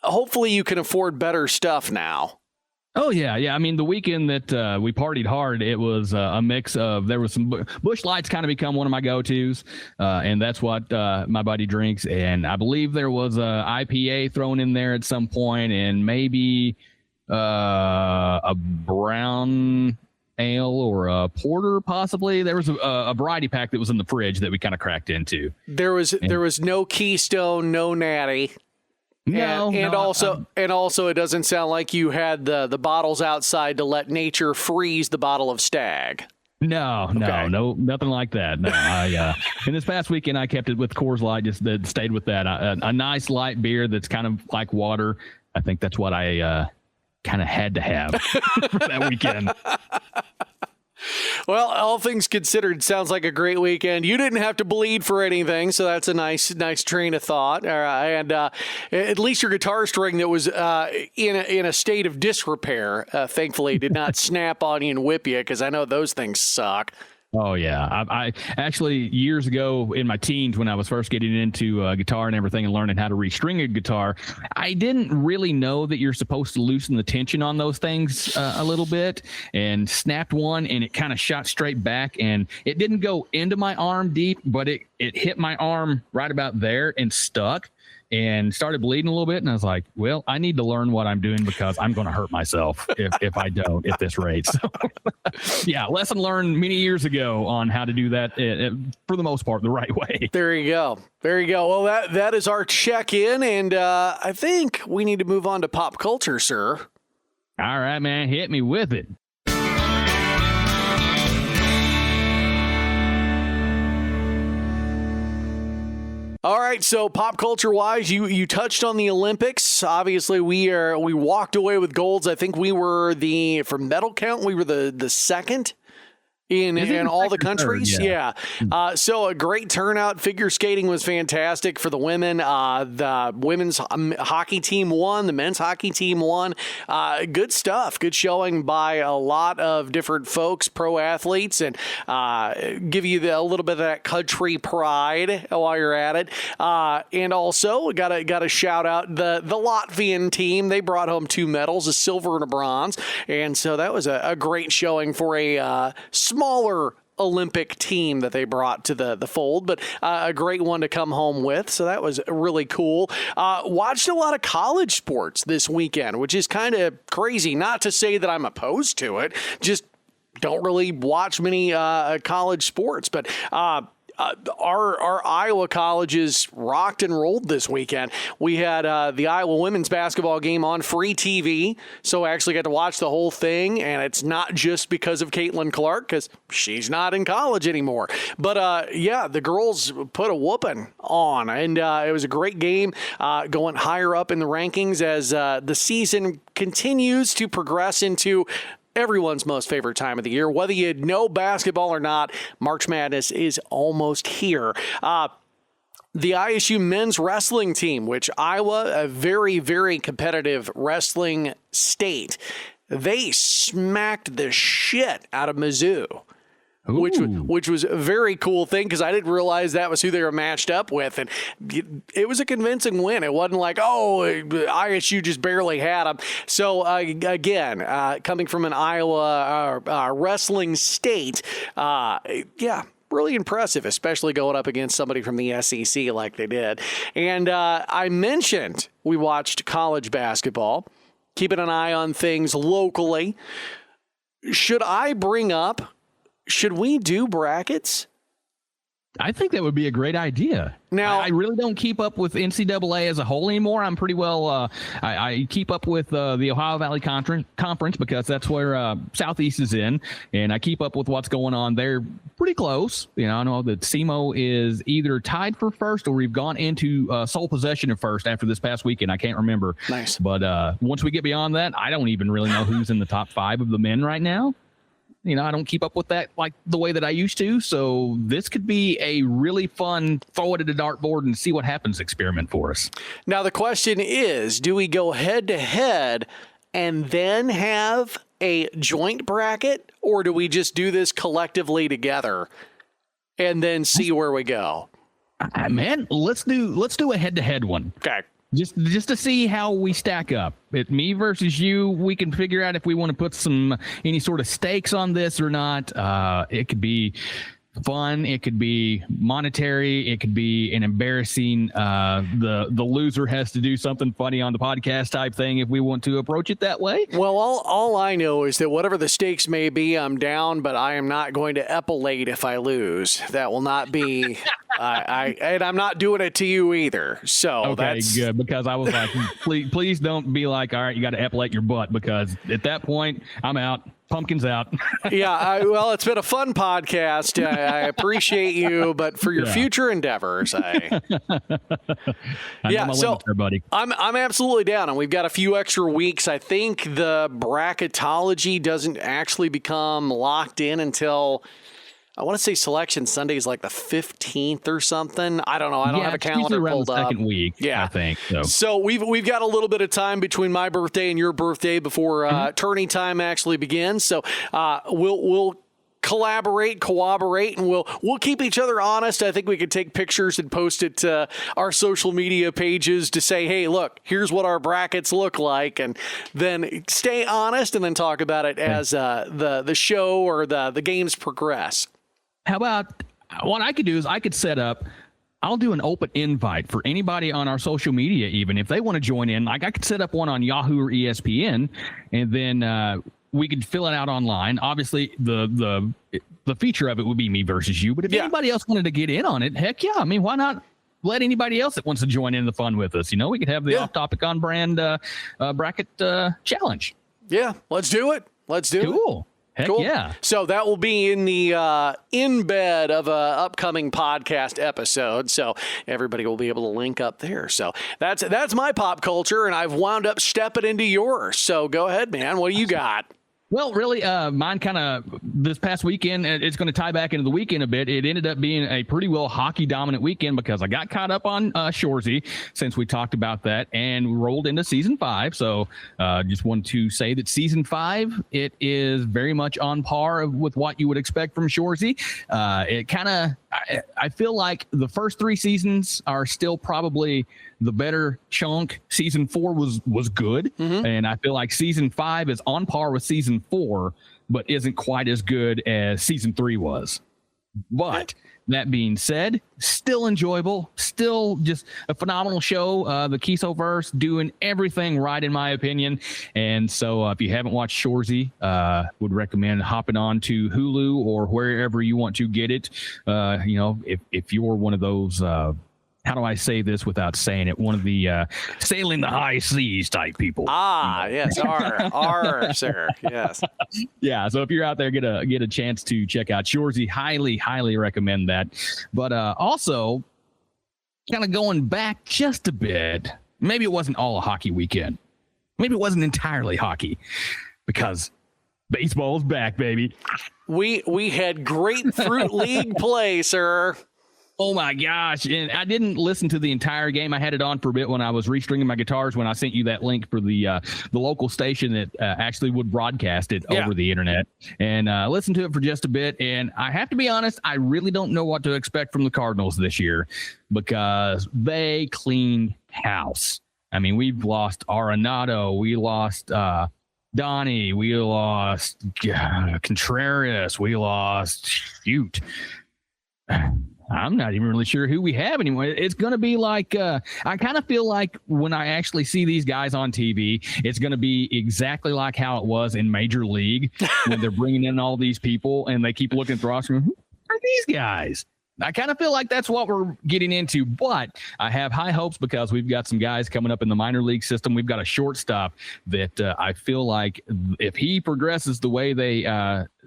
Hopefully you can afford better stuff now. Oh, yeah. I mean, the weekend that we partied hard, it was a mix of, there was some Busch Lights kind of become one of my go-tos, and that's what my buddy drinks. And I believe there was a IPA thrown in there at some point, and maybe a brown ale or a porter, possibly. There was a variety pack that was in the fridge that we kind of cracked into. There was no Keystone, no Natty. No, and also, it doesn't sound like you had the bottles outside to let nature freeze the bottle of Stag. No, nothing like that. No, and this past weekend I kept it with Coors Light. Just stayed with that. A nice light beer that's kind of like water. I think that's what I kind of had to have for that weekend. Well, all things considered, sounds like a great weekend. You didn't have to bleed for anything, so that's a nice train of thought. And at least your guitar string that was in a state of disrepair, thankfully, did not snap on you and whip you, because I know those things suck. Oh, yeah. I actually, years ago in my teens, when I was first getting into guitar and everything and learning how to restring a guitar, I didn't really know that you're supposed to loosen the tension on those things a little bit, and snapped one and it kind of shot straight back, and it didn't go into my arm deep, but it hit my arm right about there and stuck and started bleeding a little bit. And I was like, well, I need to learn what I'm doing, because I'm going to hurt myself if I don't at this rate. So, yeah, lesson learned many years ago on how to do that for the most part the right way. There you go. Well, that is our check-in, and I think we need to move on to pop culture, sir. All right, man, hit me with it. All right, so pop culture wise, you touched on the Olympics. Obviously, we walked away with golds. I think we were for medal count, we were the second in all the countries. Yeah. So a great turnout. Figure skating was fantastic for the women. The women's hockey team won. The men's hockey team won. Good stuff. Good showing by a lot of different folks, pro athletes, and give you a little bit of that country pride while you're at it. And also got to shout out the Latvian team. They brought home 2 medals, a silver and a bronze. And so that was a great showing for a smaller Olympic team that they brought to the fold, but a great one to come home with. So that was really cool. Watched a lot of college sports this weekend, which is kind of crazy. Not to say that I'm opposed to it, just don't really watch many college sports, but our Iowa colleges rocked and rolled this weekend. We had the Iowa women's basketball game on free TV, so I actually got to watch the whole thing, and it's not just because of Caitlin Clark, because she's not in college anymore. But, yeah, the girls put a whooping on, and it was a great game, going higher up in the rankings as the season continues to progress into everyone's most favorite time of the year. Whether you know basketball or not, March Madness is almost here. The ISU men's wrestling team, which Iowa, a very, very competitive wrestling state, they smacked the shit out of Mizzou. Which was a very cool thing, because I didn't realize that was who they were matched up with. And it was a convincing win. It wasn't like, ISU just barely had them. So, again, coming from an Iowa wrestling state, really impressive, especially going up against somebody from the SEC like they did. And I mentioned we watched college basketball, keeping an eye on things locally. Should we do brackets? I think that would be a great idea. Now, I really don't keep up with NCAA as a whole anymore. I'm pretty well, I keep up with the Ohio Valley Conference, because that's where Southeast is in, and I keep up with what's going on there pretty close. You know, I know that SEMO is either tied for first or we've gone into sole possession of first after this past weekend. I can't remember. Nice. But once we get beyond that, I don't even really know who's in the top 5 of the men right now. You know, I don't keep up with that like the way that I used to. So this could be a really fun throw it at a dartboard and see what happens experiment for us. Now, the question is, do we go head to head and then have a joint bracket, or do we just do this collectively together and then see where we go? Man, let's do a head to head one. Okay. Just to see how we stack up. Me versus you, we can figure out if we want to put any sort of stakes on this or not. It could be fun. It could be monetary. It could be an embarrassing. The loser has to do something funny on the podcast type thing if we want to approach it that way. Well, all I know is that whatever the stakes may be, I'm down, but I am not going to epilate if I lose. That will not be. And I'm not doing it to you either. So okay, that's good, because I was like, please don't be like, all right, you got to epilate your butt, because at that point I'm out. Pumpkin's out. Yeah, well, it's been a fun podcast. I appreciate you, but for your future endeavors, I know my limits there, buddy. I'm absolutely down, and we've got a few extra weeks. I think the bracketology doesn't actually become locked in until, I want to say Selection Sunday is like the 15th or something. I don't know. I don't have a calendar pulled up. Second week, I think. So we've got a little bit of time between my birthday and your birthday before tourney time actually begins. So we'll collaborate, cooperate, and we'll keep each other honest. I think we could take pictures and post it to our social media pages to say, hey, look, here's what our brackets look like, and then stay honest and then talk about it as the show or the games progress. How about what I could do is I could set up, I'll do an open invite for anybody on our social media, even if they want to join in. Like I could set up one on Yahoo or ESPN, and then we could fill it out online. Obviously, the feature of it would be me versus you. But if anybody else wanted to get in on it, heck yeah. I mean, why not let anybody else that wants to join in the fun with us? You know, we could have the off-topic on-brand bracket challenge. Yeah, let's do it. Let's do it. Cool. Heck cool. Yeah. So that will be in the embed of a upcoming podcast episode. So everybody will be able to link up there. So that's my pop culture, and I've wound up stepping into yours. So go ahead, man. What do you got? Well, really, mine kind of this past weekend, it's going to tie back into the weekend a bit. It ended up being a pretty well hockey dominant weekend because I got caught up on Shoresy since we talked about that and rolled into season 5. So just wanted to say that season 5, it is very much on par with what you would expect from Shoresy. It kind of, I feel like the first 3 seasons are still probably the better chunk. Season 4 was good, and I feel like season 5 is on par with season 4, but isn't quite as good as season 3 was. But that being said, still enjoyable, still just a phenomenal show. The Kisoverse doing everything right, in my opinion. And so if you haven't watched Shoresy, would recommend hopping on to Hulu or wherever you want to get it. You know, if you're one of those how do I say this without saying it? One of the sailing the high seas type people. Yes, R, sir. Yes. Yeah. So if you're out there, get a chance to check out Shoresy. Highly recommend that. But also, kind of going back just a bit, maybe it wasn't all a hockey weekend. Maybe it wasn't entirely hockey, because baseball's back, baby. We had Grapefruit League play, sir. Oh my gosh. And I didn't listen to the entire game. I had it on for a bit when I was restringing my guitars, when I sent you that link for the local station that actually would broadcast it over the internet, and listened to it for just a bit. And I have to be honest, I really don't know what to expect from the Cardinals this year, because they cleaned house. I mean, we've lost Arenado. We lost Donnie. We lost Contreras. We lost I'm not even really sure who we have anymore. It's going to be like, I kind of feel like when I actually see these guys on TV, it's going to be exactly like how it was in Major League when they're bringing in all these people and they keep looking at the roster. Who are these guys? I kind of feel like that's what we're getting into, but I have high hopes because we've got some guys coming up in the minor league system. We've got a shortstop that I feel like if he progresses the way they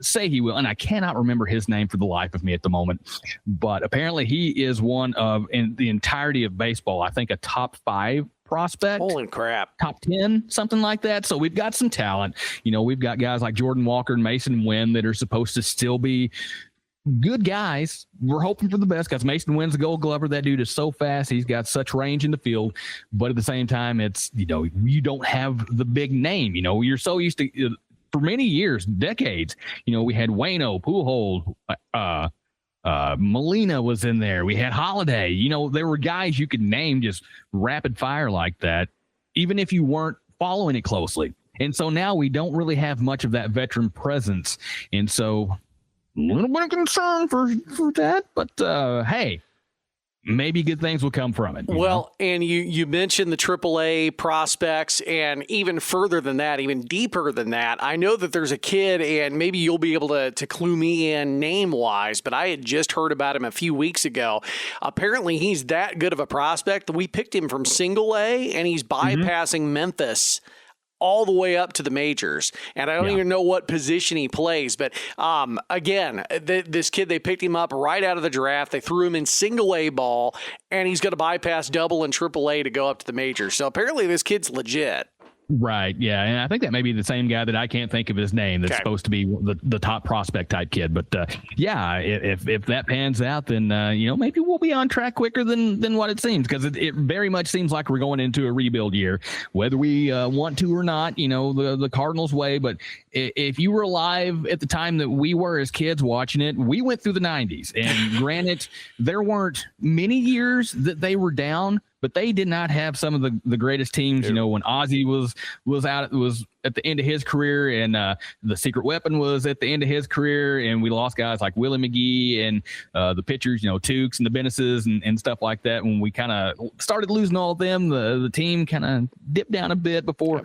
say he will, and I cannot remember his name for the life of me at the moment, but apparently he is one of, in the entirety of baseball, I think a top 5 prospect. Holy crap. Top 10, something like that. So we've got some talent. You know, we've got guys like Jordan Walker and Mason Wynn that are supposed to still be good guys. We're hoping for the best because Mason Wynn's a Gold Glover. That dude is so fast. He's got such range in the field. But at the same time, it's, you know, you don't have the big name. You know, you're so used to, for many years, decades, you know, we had Waino, Pujols, Molina was in there. We had Holiday. You know, there were guys you could name just rapid fire like that, even if you weren't following it closely. And so now we don't really have much of that veteran presence. And so little bit of concern for that, but hey, maybe good things will come from it. Well, and you mentioned the AAA prospects, and even further than that, even deeper than that, I know that there's a kid, and maybe you'll be able to clue me in name-wise, but I had just heard about him a few weeks ago. Apparently, he's that good of a prospect that we picked him from single A, and he's bypassing Memphis all the way up to the majors. And I don't even know what position he plays. But again, this kid, they picked him up right out of the draft. They threw him in single A ball, and he's going to bypass double and triple A to go up to the majors. So apparently this kid's legit. Right. Yeah. And I think that may be the same guy that I can't think of his name that's supposed to be the top prospect type kid. But yeah, if that pans out, then, maybe we'll be on track quicker than what it seems, because it very much seems like we're going into a rebuild year, whether we want to or not, the Cardinals way. But if you were alive at the time that we were as kids watching it, we went through the 90s. And granted, there weren't many years that they were down, but they did not have some of the greatest teams. When Ozzie was at the end of his career, and the Secret Weapon was at the end of his career, and we lost guys like Willie McGee and the pitchers, Tukes and the Bennesses and stuff like that. When we kind of started losing all of them, the team kind of dipped down a bit before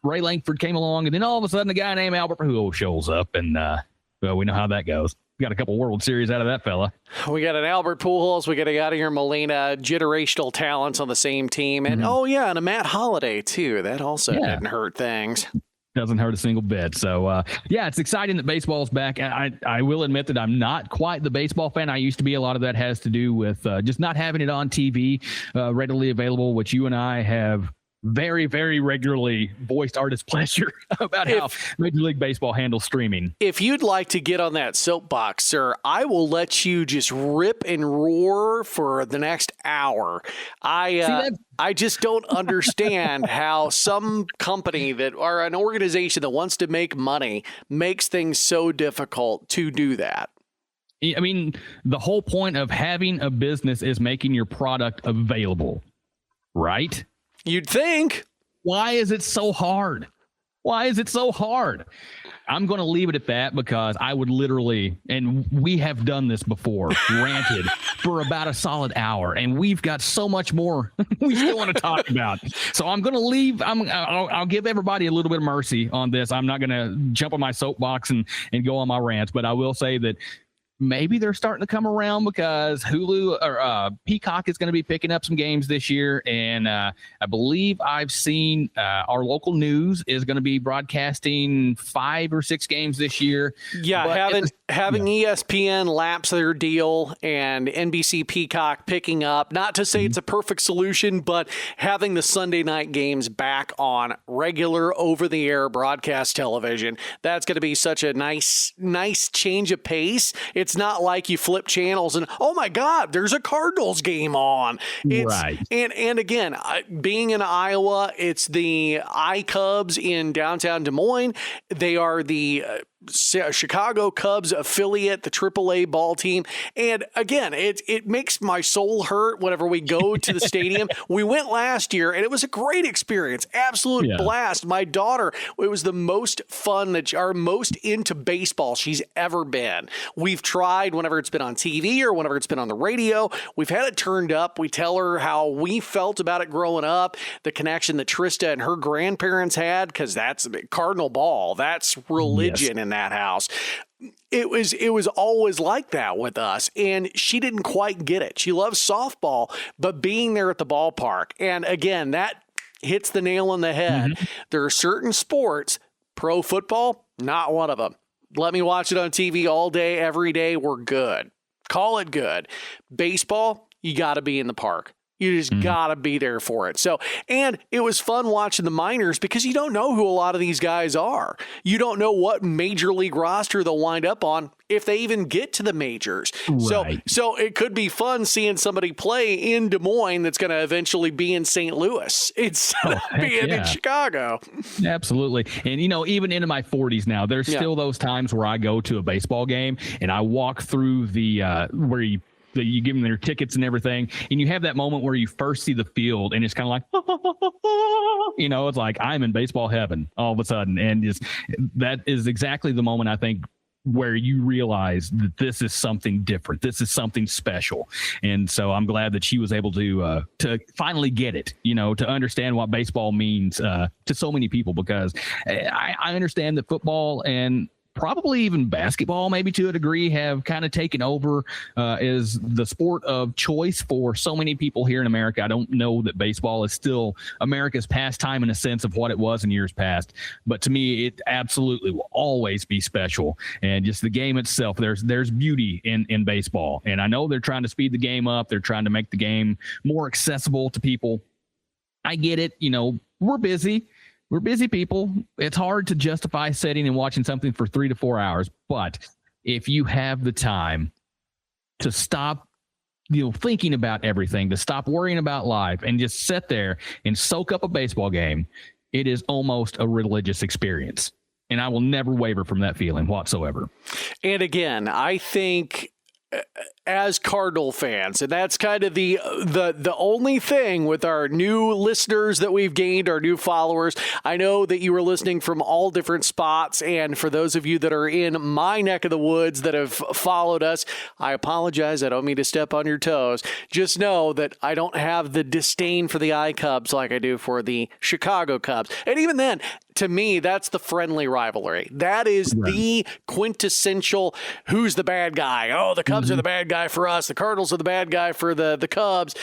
Ray Langford came along, and then all of a sudden a guy named Albert Pujols shows up, and we know how that goes. Got a couple World Series out of that fella. We got an Albert Pujols. We got a Yadier Molina, generational talents on the same team. And, and a Matt Holliday, too. That also didn't hurt things. Doesn't hurt a single bit. So, it's exciting that baseball's back. I will admit that I'm not quite the baseball fan I used to be. A lot of that has to do with just not having it on TV readily available, which you and I have very, very regularly voiced our displeasure about how Major League Baseball handles streaming. If you'd like to get on that soapbox, sir, I will let you just rip and roar for the next hour. I just don't understand how some company or an organization that wants to make money makes things so difficult to do that. I mean, the whole point of having a business is making your product available, right? You'd think. Why is it so hard? Why is it so hard? I'm going to leave it at that, because I would literally, and we have done this before, ranted for about a solid hour, and we've got so much more we still want to talk about. So I'm going to leave. I'll give everybody a little bit of mercy on this. I'm not going to jump on my soapbox and go on my rants, but I will say that maybe they're starting to come around, because Hulu or Peacock is going to be picking up some games this year. And I believe I've seen our local news is going to be broadcasting 5 or 6 games this year. Yeah, having ESPN lapse their deal and NBC Peacock picking up, not to say it's a perfect solution, but having the Sunday night games back on regular over-the-air broadcast television, that's going to be such a nice change of pace. It's not like you flip channels and, oh my God, there's a Cardinals game on. Right. And again, being in Iowa, it's the iCubs in downtown Des Moines. They are the Chicago Cubs affiliate, the AAA ball team. And again, it makes my soul hurt whenever we go to the stadium. We went last year, and it was a great experience. Absolute blast. My daughter, it was the most fun most into baseball she's ever been. We've tried whenever it's been on TV or whenever it's been on the radio. We've had it turned up. We tell her how we felt about it growing up, the connection that Trista and her grandparents had, because that's Cardinal ball. That's religion in that house. It was always like that with us, and she didn't quite get it. She loves softball, but being there at the ballpark, and again, that hits the nail on the head. There are certain sports, pro football, not one of them. Let me watch it on TV all day, every day. We're good. Call it good. Baseball, you got to be in the park. You just got to be there for it. So, and it was fun watching the minors, because you don't know who a lot of these guys are. You don't know what major league roster they'll wind up on if they even get to the majors. Right. So it could be fun seeing somebody play in Des Moines that's going to eventually be in St. Louis instead of being in Chicago. Absolutely. And, even into my 40s now, there's still those times where I go to a baseball game and I walk through the where you give them their tickets and everything, and you have that moment where you first see the field, and it's kind of like, it's like I'm in baseball heaven all of a sudden. And that is exactly the moment I think where you realize that this is something different. This is something special. And so I'm glad that she was able to finally get it, to understand what baseball means to so many people, because I understand that football and probably even basketball, maybe to a degree, have kind of taken over as the sport of choice for so many people here in America. I don't know that baseball is still America's pastime in a sense of what it was in years past, but to me, it absolutely will always be special. And just the game itself, there's beauty in baseball. And I know they're trying to speed the game up. They're trying to make the game more accessible to people. I get it. We're busy. We're busy people. It's hard to justify sitting and watching something for 3 to 4 hours. But if you have the time to stop, thinking about everything, to stop worrying about life and just sit there and soak up a baseball game, it is almost a religious experience. And I will never waver from that feeling whatsoever. And again, I think as Cardinal fans, and that's kind of the only thing with our new listeners that we've gained, our new followers. I know that you were listening from all different spots, and for those of you that are in my neck of the woods that have followed us, I apologize. I don't mean to step on your toes. Just know that I don't have the disdain for the iCubs like I do for the Chicago Cubs. And even then, to me, that's the friendly rivalry. That is the quintessential who's the bad guy. Oh, the Cubs are the bad guy for us. The Cardinals are the bad guy for the Cubs.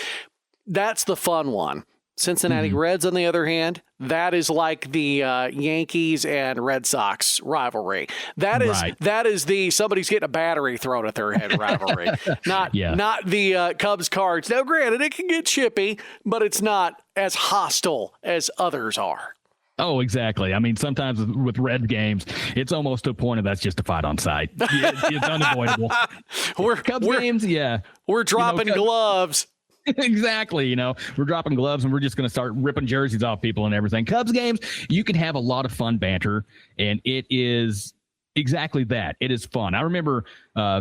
That's the fun one. Cincinnati Reds, on the other hand, that is like the Yankees and Red Sox rivalry. That is the somebody's getting a battery thrown at their head rivalry. Not the Cubs Cards. Now, granted, it can get chippy, but it's not as hostile as others are. Oh, exactly. I mean, sometimes with Red games, it's almost to a point of that's just a fight on site. It's unavoidable. Cubs games, yeah. We're dropping gloves. Exactly. We're dropping gloves and we're just going to start ripping jerseys off people and everything. Cubs games, you can have a lot of fun banter, and it is exactly that. It is fun. I remember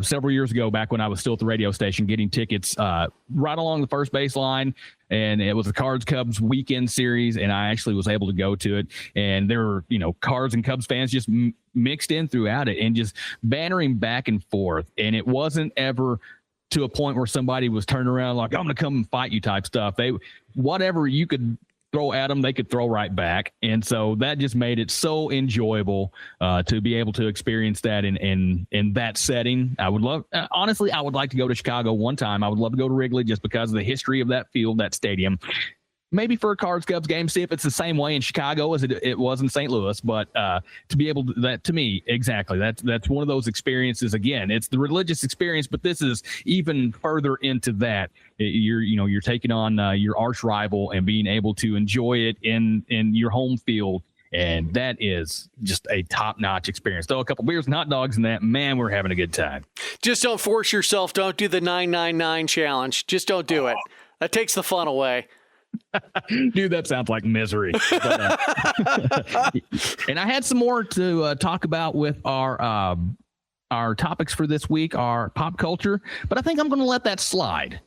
several years ago, back when I was still at the radio station, getting tickets right along the first base line, and it was the Cards-Cubs weekend series, and I actually was able to go to it, and there were, Cards and Cubs fans just mixed in throughout it and just bantering back and forth, and it wasn't ever to a point where somebody was turning around like, I'm going to come and fight you type stuff. Whatever you could throw at them, they could throw right back. And so that just made it so enjoyable to be able to experience that in that setting. I would love, honestly, I would like to go to Chicago one time. I would love to go to Wrigley just because of the history of that field, that stadium. Maybe for a Cards-Cubs game, see if it's the same way in Chicago as it was in St. Louis. But to be able to, that to me, exactly, that's one of those experiences. Again, it's the religious experience, but this is even further into that. You're taking on your arch rival and being able to enjoy it in your home field. And that is just a top-notch experience. Throw a couple beers and hot dogs in that, man, we're having a good time. Just don't force yourself. Don't do the 999 challenge. Just don't do it. That takes the fun away. Dude, that sounds like misery. But, and I had some more to talk about with our topics for this week, our pop culture, but I think I'm going to let that slide.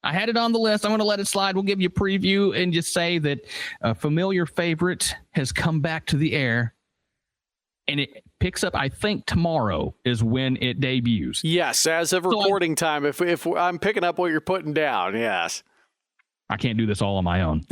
I had it on the list. I'm going to let it slide. We'll give you a preview and just say that a familiar favorite has come back to the air, and it picks up, I think tomorrow is when it debuts. Yes, as of recording time, if I'm picking up what you're putting down, yes. I can't do this all on my own.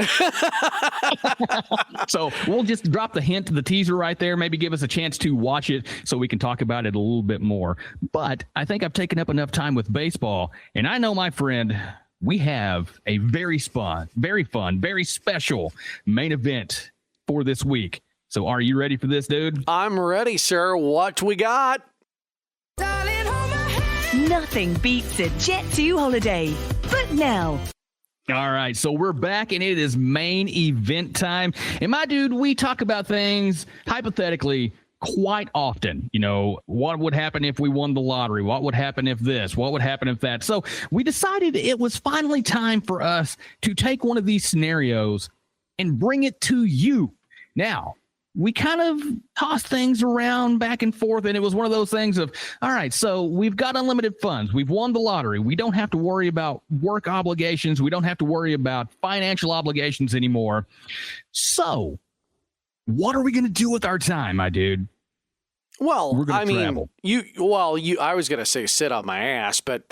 So we'll just drop the hint, the teaser right there, maybe give us a chance to watch it so we can talk about it a little bit more. But I think I've taken up enough time with baseball, and I know, my friend, we have a very fun, very special main event for this week. So are you ready for this, dude? I'm ready, sir. What we got? Nothing beats a Jet2 holiday. But now. All right, so we're back, and it is main event time. And my dude, we talk about things hypothetically quite often. What would happen if we won the lottery? What would happen if this? What would happen if that? So we decided it was finally time for us to take one of these scenarios and bring it to you. Now, we kind of tossed things around back and forth, and it was one of those things of, all right, so we've got unlimited funds. We've won the lottery. We don't have to worry about work obligations. We don't have to worry about financial obligations anymore. So what are we going to do with our time, my dude? Well, We're going to travel. I was going to say sit on my ass, but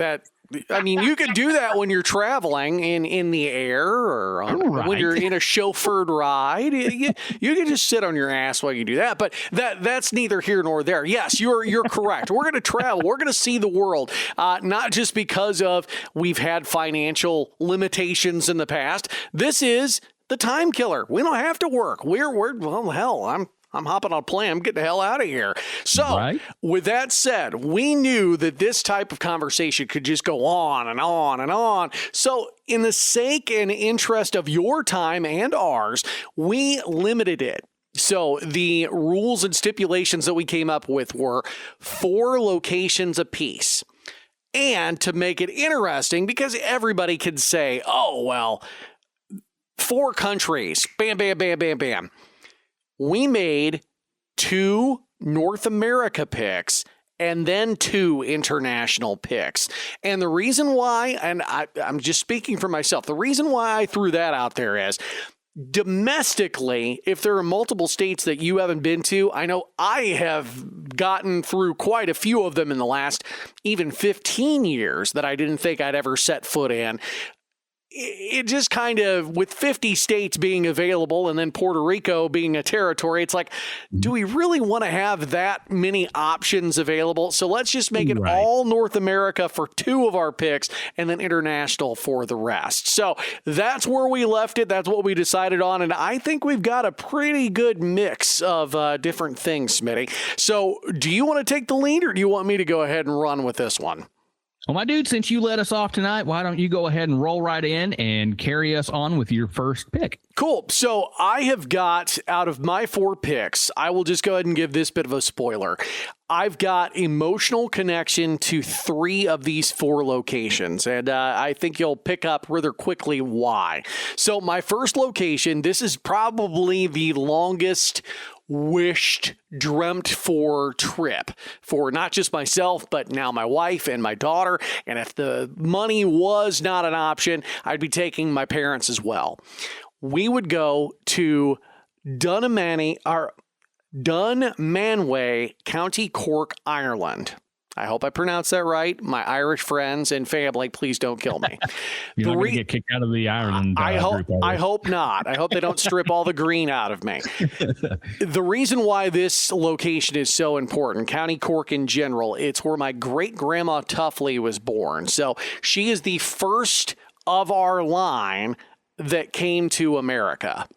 you could do that when you're traveling in the air or when you're in a chauffeured ride. You can just sit on your ass while you do that. But that's neither here nor there. Yes, you're correct. We're going to travel. We're going to see the world, not just because of we've had financial limitations in the past. This is the time killer. We don't have to work. I'm hopping on a plane. I'm getting the hell out of here. So with that said, we knew that this type of conversation could just go on and on and on. So in the sake and interest of your time and ours, we limited it. So the rules and stipulations that we came up with were 4 locations apiece. And to make it interesting, because everybody could say, oh, well, 4 countries, bam, bam, bam, bam, bam. We made 2 North America picks and then 2 international picks. And the reason why, and I'm just speaking for myself, the reason why I threw that out there is domestically, if there are multiple states that you haven't been to, I know I have gotten through quite a few of them in the last even 15 years that I didn't think I'd ever set foot in. It just kind of, with 50 states being available and then Puerto Rico being a territory, it's like, do we really want to have that many options available? So let's just make it all North America for 2 of our picks and then international for the rest. So that's where we left it. That's what we decided on. And I think we've got a pretty good mix of different things, Smitty. So do you want to take the lead or do you want me to go ahead and run with this one? Well, my dude, since you let us off tonight, why don't you go ahead and roll right in and carry us on with your first pick? Cool. So I have got, out of my 4 picks, I will just go ahead and give this bit of a spoiler. I've got emotional connection to 3 of these 4 locations, and I think you'll pick up rather quickly why. So my first location, this is probably the longest wished, dreamt for trip for not just myself, but now my wife and my daughter. And if the money was not an option, I'd be taking my parents as well. We would go to Dunmanway, County Cork, Ireland. I hope I pronounced that right. My Irish friends and family, please don't kill me. You're not going to get kicked out of the Ireland group. I hope not. I hope they don't strip all the green out of me. The reason why this location is so important, County Cork in general, it's where my great-grandma Tuffley was born. So she is the first of our line that came to America.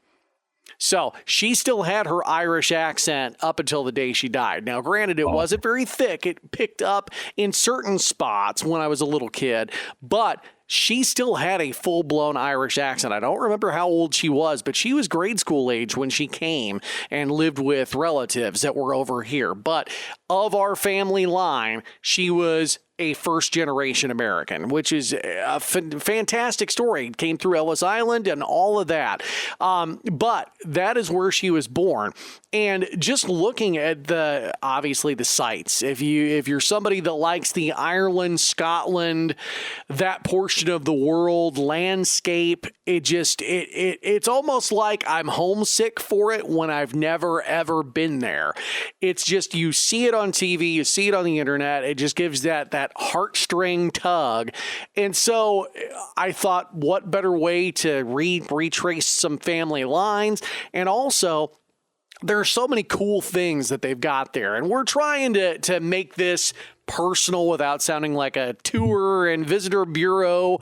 So she still had her Irish accent up until the day she died. Now, granted, it wasn't very thick. It picked up in certain spots when I was a little kid, but she still had a full-blown Irish accent. I don't remember how old she was, but she was grade school age when she came and lived with relatives that were over here. But of our family line, she was a first-generation American, which is a fantastic story. Came through Ellis Island and all of that. But that is where she was born. And just looking at obviously the sites, if you're somebody that likes the Ireland, Scotland, that portion of the world landscape, it's almost like I'm homesick for it when I've never ever been there. It's just, you see it on TV, you see it on the internet, it just gives that heartstring tug. And so I thought, what better way to retrace some family lines? And also, there are so many cool things that they've got there. And we're trying to make this personal without sounding like a tour and visitor bureau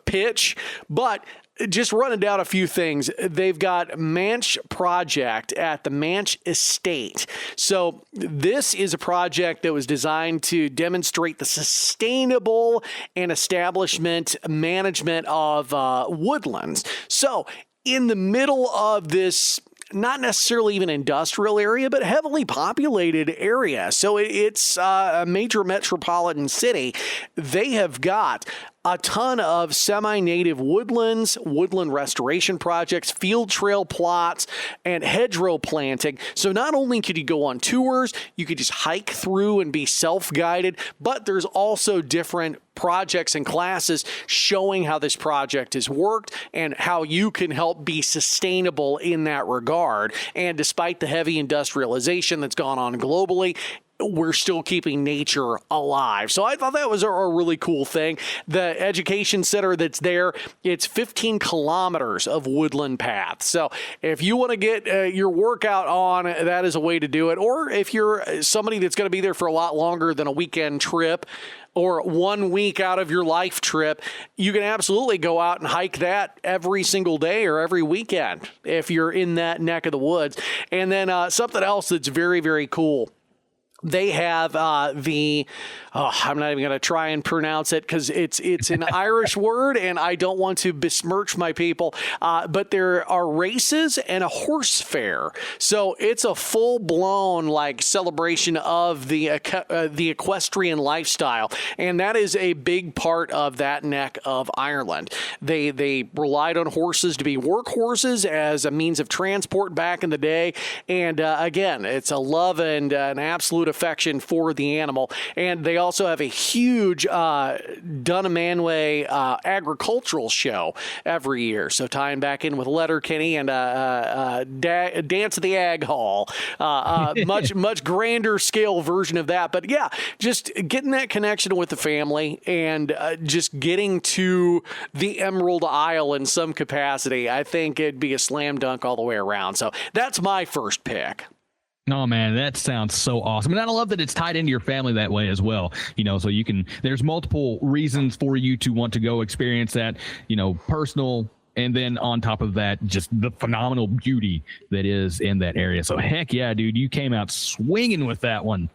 pitch. But just running down a few things, they've got Manch Project at the Manch Estate. So this is a project that was designed to demonstrate the sustainable and establishment management of woodlands. So in the middle of this, not necessarily even industrial area, but heavily populated area. So it's a major metropolitan city. They have got a ton of semi-native woodlands, woodland restoration projects, field trail plots, and hedgerow planting. So not only could you go on tours, you could just hike through and be self-guided, but there's also different projects and classes showing how this project has worked and how you can help be sustainable in that regard. And despite the heavy industrialization that's gone on globally, we're still keeping nature alive. So I thought that was a really cool thing. The education center that's there, it's 15 kilometers of woodland paths. So if you want to get your workout on, that is a way to do it. Or if you're somebody that's going to be there for a lot longer than a weekend trip, or 1 week out of your life trip, you can absolutely go out and hike that every single day or every weekend if you're in that neck of the woods. And then something else that's very, very cool. They have I'm not even going to try and pronounce it because it's an Irish word and I don't want to besmirch my people. But there are races and a horse fair. So it's a full-blown like celebration of the equestrian lifestyle. And that is a big part of that neck of Ireland. They relied on horses to be workhorses as a means of transport back in the day. And again, it's a love and an absolute affection for the animal. And they also have a huge Dunamanway agricultural show every year. So tying back in with Letterkenny and Dance at the Ag Hall, much grander scale version of that. But yeah, just getting that connection with the family and just getting to the Emerald Isle in some capacity, I think it'd be a slam dunk all the way around. So that's my first pick. No, man, that sounds so awesome. And I love that it's tied into your family that way as well. You know, so you can, there's multiple reasons for you to want to go experience that, you know, personal. And then on top of that, just the phenomenal beauty that is in that area. So heck yeah, dude, you came out swinging with that one.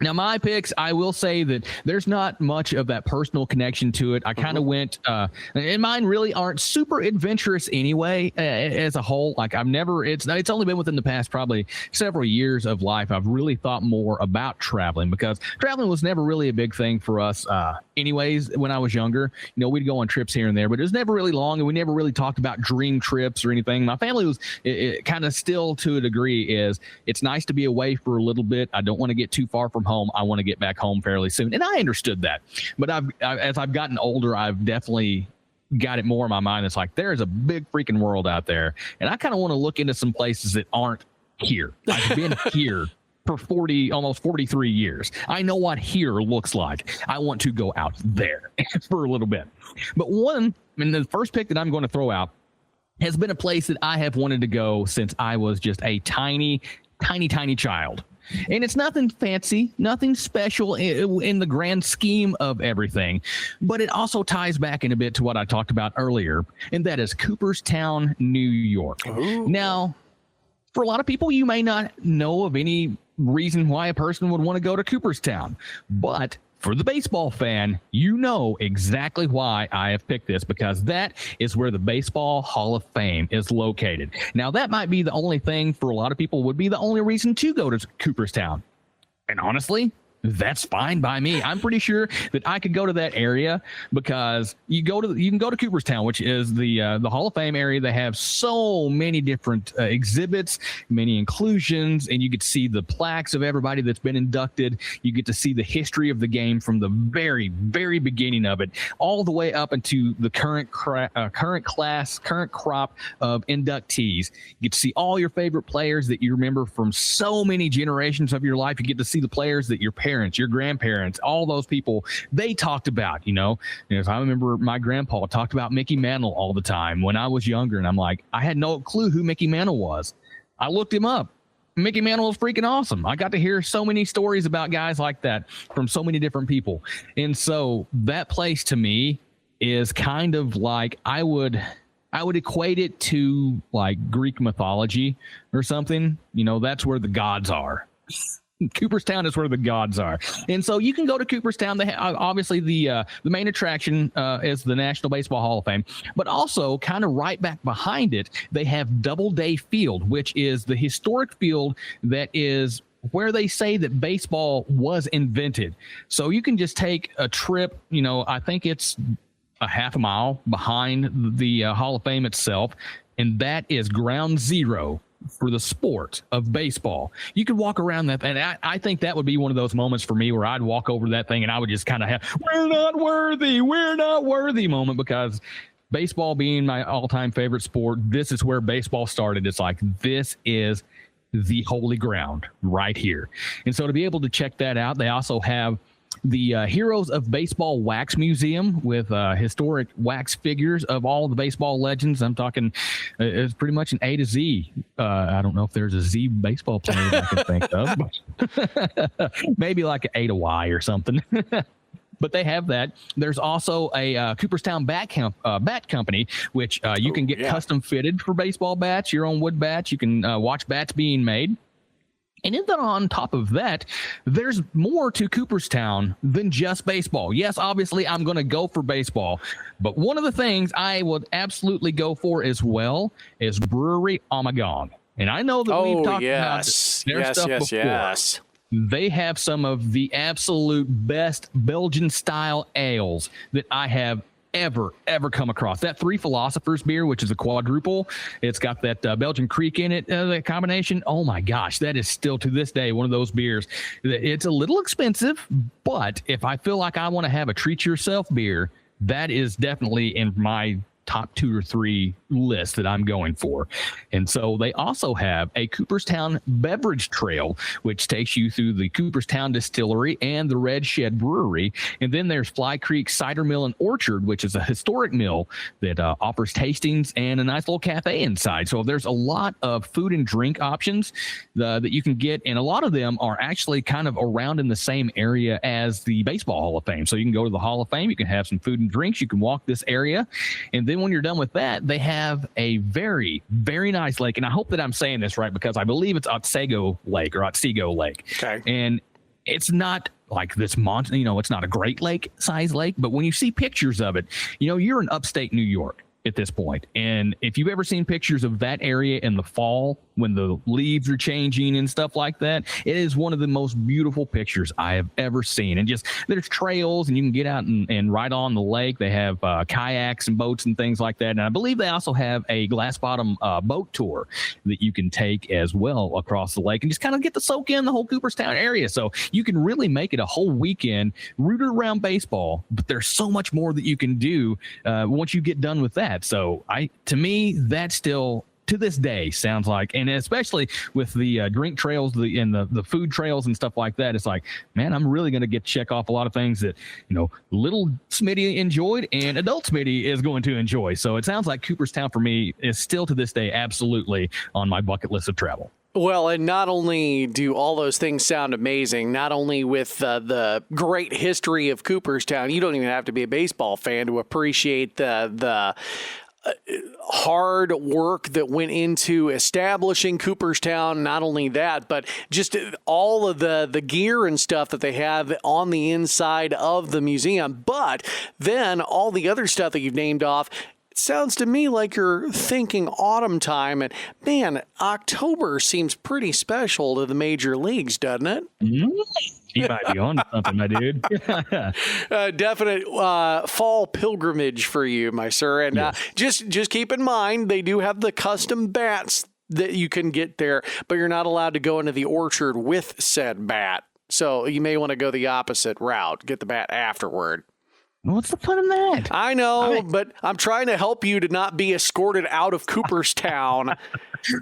Now, my picks, I will say that there's not much of that personal connection to it. I kind of went, and mine really aren't super adventurous anyway, as a whole. Like I've never, it's only been within the past probably several years of life I've really thought more about traveling, because traveling was never really a big thing for us anyways when I was younger. You know, we'd go on trips here and there, but it was never really long, and we never really talked about dream trips or anything. My family was it kind of still to a degree is it's nice to be away for a little bit. I don't want to get too far from home. I want to get back home fairly soon. And I understood that. But as I've gotten older, I've definitely got it more in my mind. It's like, there's a big freaking world out there. And I kind of want to look into some places that aren't here. I've been here for almost 43 years. I know what here looks like. I want to go out there for a little bit. But the first pick that I'm going to throw out has been a place that I have wanted to go since I was just a tiny child. And it's nothing fancy, nothing special in the grand scheme of everything, but it also ties back in a bit to what I talked about earlier, and that is Cooperstown, New York. Ooh. Now, for a lot of people, you may not know of any reason why a person would want to go to Cooperstown, but for the baseball fan, you know exactly why I have picked this, because that is where the Baseball Hall of Fame is located. Now, that might be the only thing for a lot of people would be the only reason to go to Cooperstown. And honestly, that's fine by me. I'm pretty sure that I could go to that area, because you can go to Cooperstown, which is the Hall of Fame area. They have so many different exhibits, many inclusions, and you get to see the plaques of everybody that's been inducted. You get to see the history of the game from the very, very beginning of it, all the way up into the current crop of inductees. You get to see all your favorite players that you remember from so many generations of your life. You get to see the players that your parents, your grandparents, all those people they talked about. You know, if I remember my grandpa talked about Mickey Mantle all the time when I was younger, and I'm like, I had no clue who Mickey Mantle was. I looked him up. Mickey Mantle was freaking awesome. I got to hear so many stories about guys like that from so many different people. And so that place to me is kind of like, I would equate it to like Greek mythology or something. You know, that's where the gods are. Cooperstown is where the gods are. And so you can go to Cooperstown. They have, obviously the main attraction is the National Baseball Hall of Fame, but also kind of right back behind it, they have Doubleday Field, which is the historic field that is where they say that baseball was invented. So you can just take a trip, I think it's a half a mile behind the Hall of Fame itself, and that is ground zero for the sport of baseball. You could walk around that, and I think that would be one of those moments for me where I'd walk over to that thing and I would just kind of have, we're not worthy moment, because baseball being my all-time favorite sport, this is where baseball started. It's like, this is the holy ground right here. And so to be able to check that out, they also have the Heroes of Baseball Wax Museum with historic wax figures of all of the baseball legends. I'm talking, it's pretty much an A to Z. I don't know if there's a Z baseball player that I can think of, but maybe like an A to Y or something. But they have that. There's also a Cooperstown bat company, which you can get custom fitted for baseball bats, your own wood bats. You can watch bats being made. And then on top of that, there's more to Cooperstown than just baseball. Yes, obviously, I'm going to go for baseball. But one of the things I would absolutely go for as well is Brewery Omegon. And I know that we've talked about their stuff before. Yes. They have some of the absolute best Belgian-style ales that I have ever come across. That Three Philosophers beer, which is a quadruple, it's got that Belgian Creek in it, that combination. Oh my gosh, that is still to this day one of those beers. It's a little expensive, but if I feel like I want to have a treat yourself beer, that is definitely in my top 2 or 3 list that I'm going for. And so they also have a Cooperstown beverage trail, which takes you through the Cooperstown Distillery and the Red Shed Brewery. And then there's Fly Creek Cider Mill and Orchard, which is a historic mill that offers tastings and a nice little cafe inside. So there's a lot of food and drink options that you can get. And a lot of them are actually kind of around in the same area as the Baseball Hall of Fame. So you can go to the Hall of Fame, you can have some food and drinks, you can walk this area. And then when you're done with that, they have a very, very nice lake. And I hope that I'm saying this right, because I believe it's Otsego Lake or Otsego Lake. Okay. And it's not like this monster, it's not a Great Lake size lake, but when you see pictures of it, you're in upstate New York at this point. And if you've ever seen pictures of that area in the fall, when the leaves are changing and stuff like that, it is one of the most beautiful pictures I have ever seen. And just, there's trails and you can get out and ride on the lake. They have kayaks and boats and things like that. And I believe they also have a glass bottom boat tour that you can take as well across the lake and just kind of get to soak in the whole Cooperstown area. So you can really make it a whole weekend rooted around baseball, but there's so much more that you can do once you get done with that. So to me, that's still, to this day, sounds like, and especially with the drink trails and the food trails and stuff like that, it's like, man, I'm really going to get to check off a lot of things that, little Smitty enjoyed and adult Smitty is going to enjoy. So it sounds like Cooperstown for me is still to this day absolutely on my bucket list of travel. Well, and not only do all those things sound amazing, not only with the great history of Cooperstown, you don't even have to be a baseball fan to appreciate the hard work that went into establishing Cooperstown. Not only that, but just all of the gear and stuff that they have on the inside of the museum. But then all the other stuff that you've named off, it sounds to me like you're thinking autumn time. And man, October seems pretty special to the major leagues, doesn't it? Mm-hmm. You might be on something, my dude. Definite fall pilgrimage for you, my sir. And yes. Just keep in mind, they do have the custom bats that you can get there, but you're not allowed to go into the orchard with said bat. So you may want to go the opposite route, get the bat afterward. What's the fun in that? I know, but I'm trying to help you to not be escorted out of Cooperstown.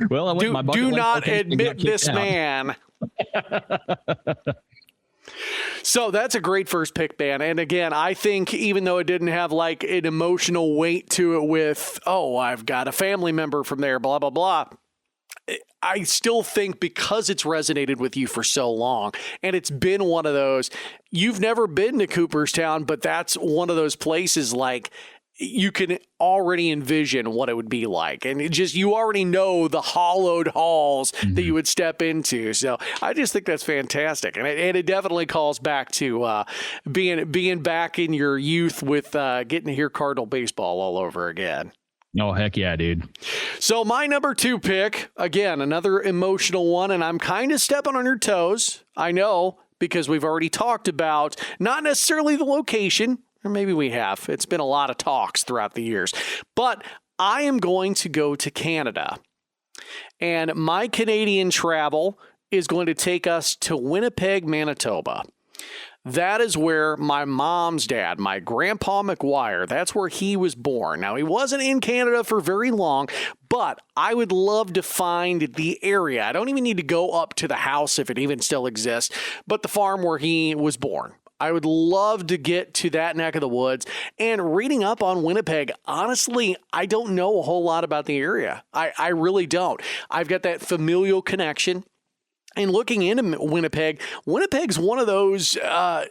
Well, I went my bucket do list not location admit this out. man. So that's a great first pick, man. And again, I think even though it didn't have like an emotional weight to it with, oh, I've got a family member from there, blah, blah, blah. I still think because it's resonated with you for so long, and it's been one of those, you've never been to Cooperstown, but that's one of those places like you can already envision what it would be like. And it just, you already know the hollowed halls that you would step into. So I just think that's fantastic. And it definitely calls back to being back in your youth with getting to hear Cardinal baseball all over again. Oh, heck yeah, dude. So my number 2 pick, again, another emotional one, and I'm kind of stepping on your toes. I know, because we've already talked about not necessarily the location, or maybe we have. It's been a lot of talks throughout the years. But I am going to go to Canada. And my Canadian travel is going to take us to Winnipeg, Manitoba. That is where my mom's dad, my Grandpa McGuire, that's where he was born. Now, he wasn't in Canada for very long, but I would love to find the area. I don't even need to go up to the house if it even still exists, but the farm where he was born. I would love to get to that neck of the woods. And reading up on Winnipeg, honestly, I don't know a whole lot about the area. I really don't. I've got that familial connection. And looking into Winnipeg, Winnipeg's one of those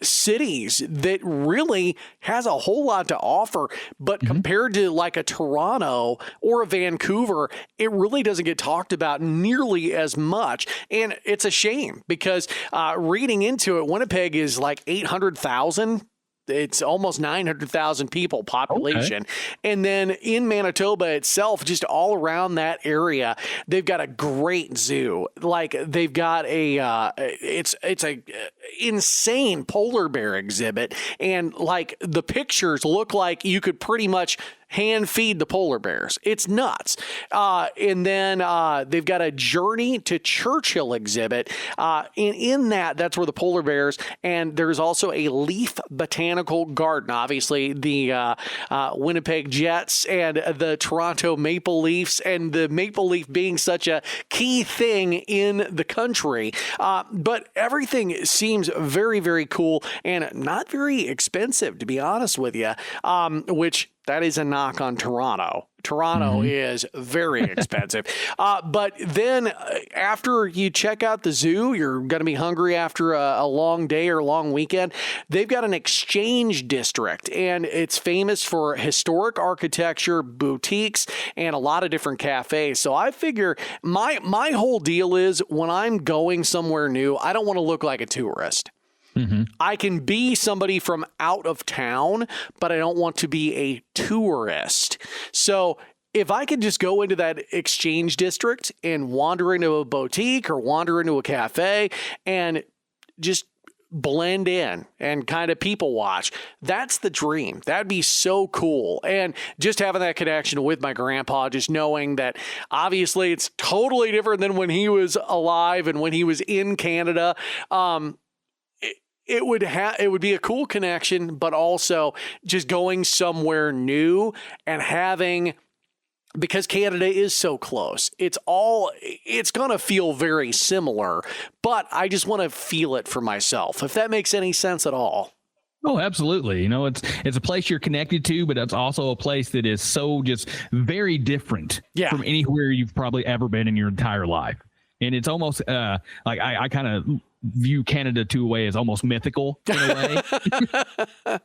cities that really has a whole lot to offer. But compared to like a Toronto or a Vancouver, it really doesn't get talked about nearly as much. And it's a shame because reading into it, Winnipeg is like 800,000. It's almost 900,000 people population. Okay. And then in Manitoba itself, just all around that area, they've got a great zoo. Like they've got it's a insane polar bear exhibit. And like the pictures look like you could pretty much hand feed the polar bears. It's nuts. And then they've got a Journey to Churchill exhibit. In that's where the polar bears, and there's also a leaf botanical garden. Obviously, the Winnipeg Jets and the Toronto Maple Leafs, and the maple leaf being such a key thing in the country. But everything seems very, very cool and not very expensive, to be honest with you, which that is a knock on Toronto. Toronto is very expensive. But then after you check out the zoo, you're going to be hungry after a long day or long weekend. They've got an exchange district, and it's famous for historic architecture, boutiques, and a lot of different cafes. So I figure my whole deal is when I'm going somewhere new, I don't want to look like a tourist. I can be somebody from out of town, but I don't want to be a tourist. So if I could just go into that exchange district and wander into a boutique or wander into a cafe and just blend in and kind of people watch, that's the dream. That'd be so cool. And just having that connection with my grandpa, just knowing that obviously it's totally different than when he was alive and when he was in Canada. It would be a cool connection, but also just going somewhere new and having, because Canada is so close, it's going to feel very similar, but I just want to feel it for myself, if that makes any sense at all. Oh, absolutely. You know, it's a place you're connected to, but it's also a place that is so just very different from anywhere you've probably ever been in your entire life. And it's almost like I kind of view Canada to a way as almost mythical in a way.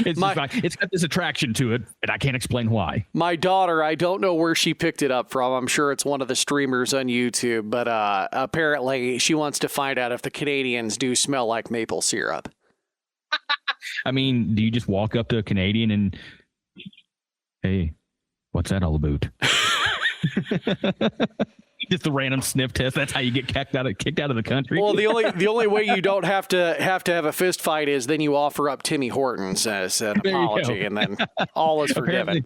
It's got this attraction to it, and I can't explain why. My daughter, I don't know where she picked it up from. I'm sure it's one of the streamers on YouTube, but apparently she wants to find out if the Canadians do smell like maple syrup. I mean, do you just walk up to a Canadian and, hey, what's that all about? Just a random sniff test. That's how you get kicked out of the country. Well, the only way you don't have to have a fist fight is then you offer up Timmy Hortons as an apology, and then all is forgiven.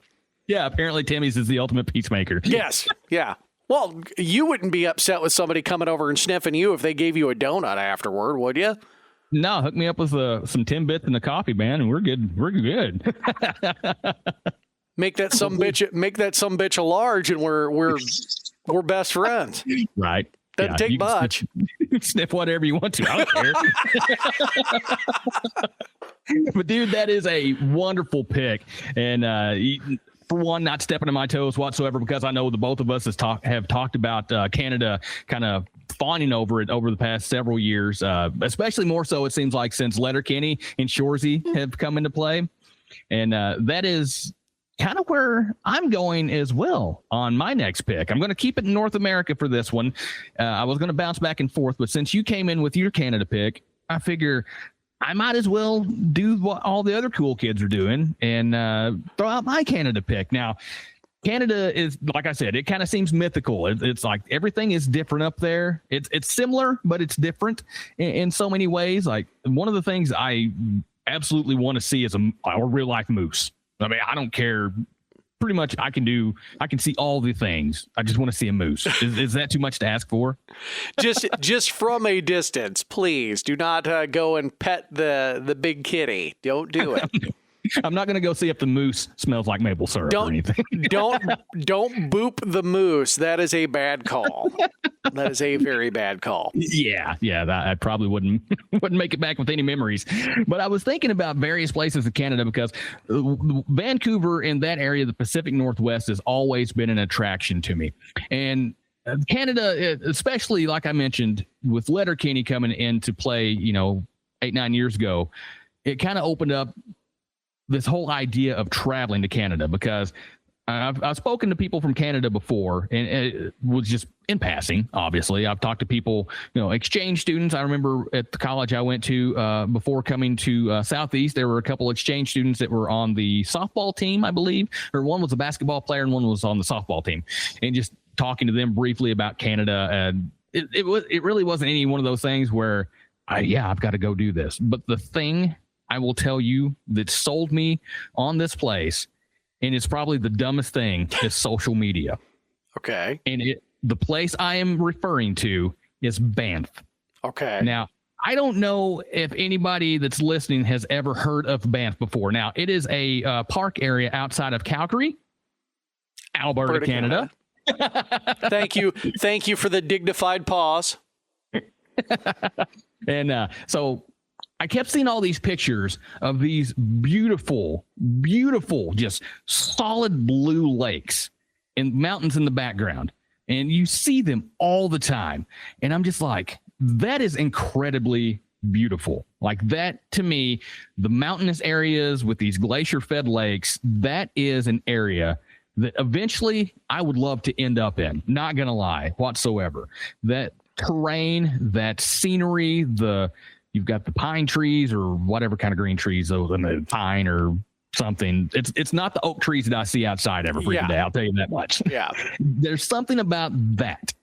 Apparently Timmy's is the ultimate peacemaker. Yes, yeah. Well, you wouldn't be upset with somebody coming over and sniffing you if they gave you a donut afterward, would you? No, hook me up with some Timbits and a coffee, man, and we're good. We're good. Make that some bitch a large, and we're best friends. Right. Doesn't take much. Sniff whatever you want to. I don't care. But dude, that is a wonderful pick. And for one, not stepping on my toes whatsoever, because I know the both of us have talked about Canada kind of fawning over it over the past several years, especially more so, it seems like, since Letterkenny and Shoresy have come into play. And that is kind of where I'm going as well on my next pick. I'm going to keep it in North America for this one. I was going to bounce back and forth, but since you came in with your Canada pick, I figure I might as well do what all the other cool kids are doing and throw out my Canada pick. Now, Canada is, like I said, it kind of seems mythical. It's like everything is different up there. It's similar, but it's different in so many ways. Like one of the things I absolutely want to see is a real life moose. I mean, I don't care. Pretty much I can see all the things. I just want to see a moose. Is that too much to ask for? Just from a distance, please do not go and pet the big kitty. Don't do it. I'm not going to go see if the moose smells like maple syrup or anything. don't boop the moose. That is a bad call. That is a very bad call. Yeah, that I probably wouldn't make it back with any memories. But I was thinking about various places in Canada because Vancouver and that area, the Pacific Northwest, has always been an attraction to me. And Canada, especially like I mentioned, with Letterkenny coming into play, 8-9 years ago, it kind of opened up this whole idea of traveling to Canada, because I've spoken to people from Canada before, and it was just in passing. Obviously, I've talked to people, exchange students. I remember at the college I went to before coming to Southeast, there were a couple exchange students that were on the softball team, I believe, or one was a basketball player and one was on the softball team, and just talking to them briefly about Canada. And it really wasn't any one of those things where I've got to go do this. But the thing I will tell you that sold me on this place, and it's probably the dumbest thing, is social media. Okay. And the place I am referring to is Banff. Okay. Now, I don't know if anybody that's listening has ever heard of Banff before. Now, it is a park area outside of Calgary, Alberta, Canada. Thank you for the dignified pause. And so I kept seeing all these pictures of these beautiful, just solid blue lakes and mountains in the background. And you see them all the time. And I'm just like, that is incredibly beautiful. Like that, to me, the mountainous areas with these glacier-fed lakes, that is an area that eventually I would love to end up in. Not going to lie whatsoever. That terrain, that scenery, you've got the pine trees or whatever kind of green trees, those, and the pine or something. It's not the oak trees that I see outside every freaking day. I'll tell you that much. Yeah. There's something about that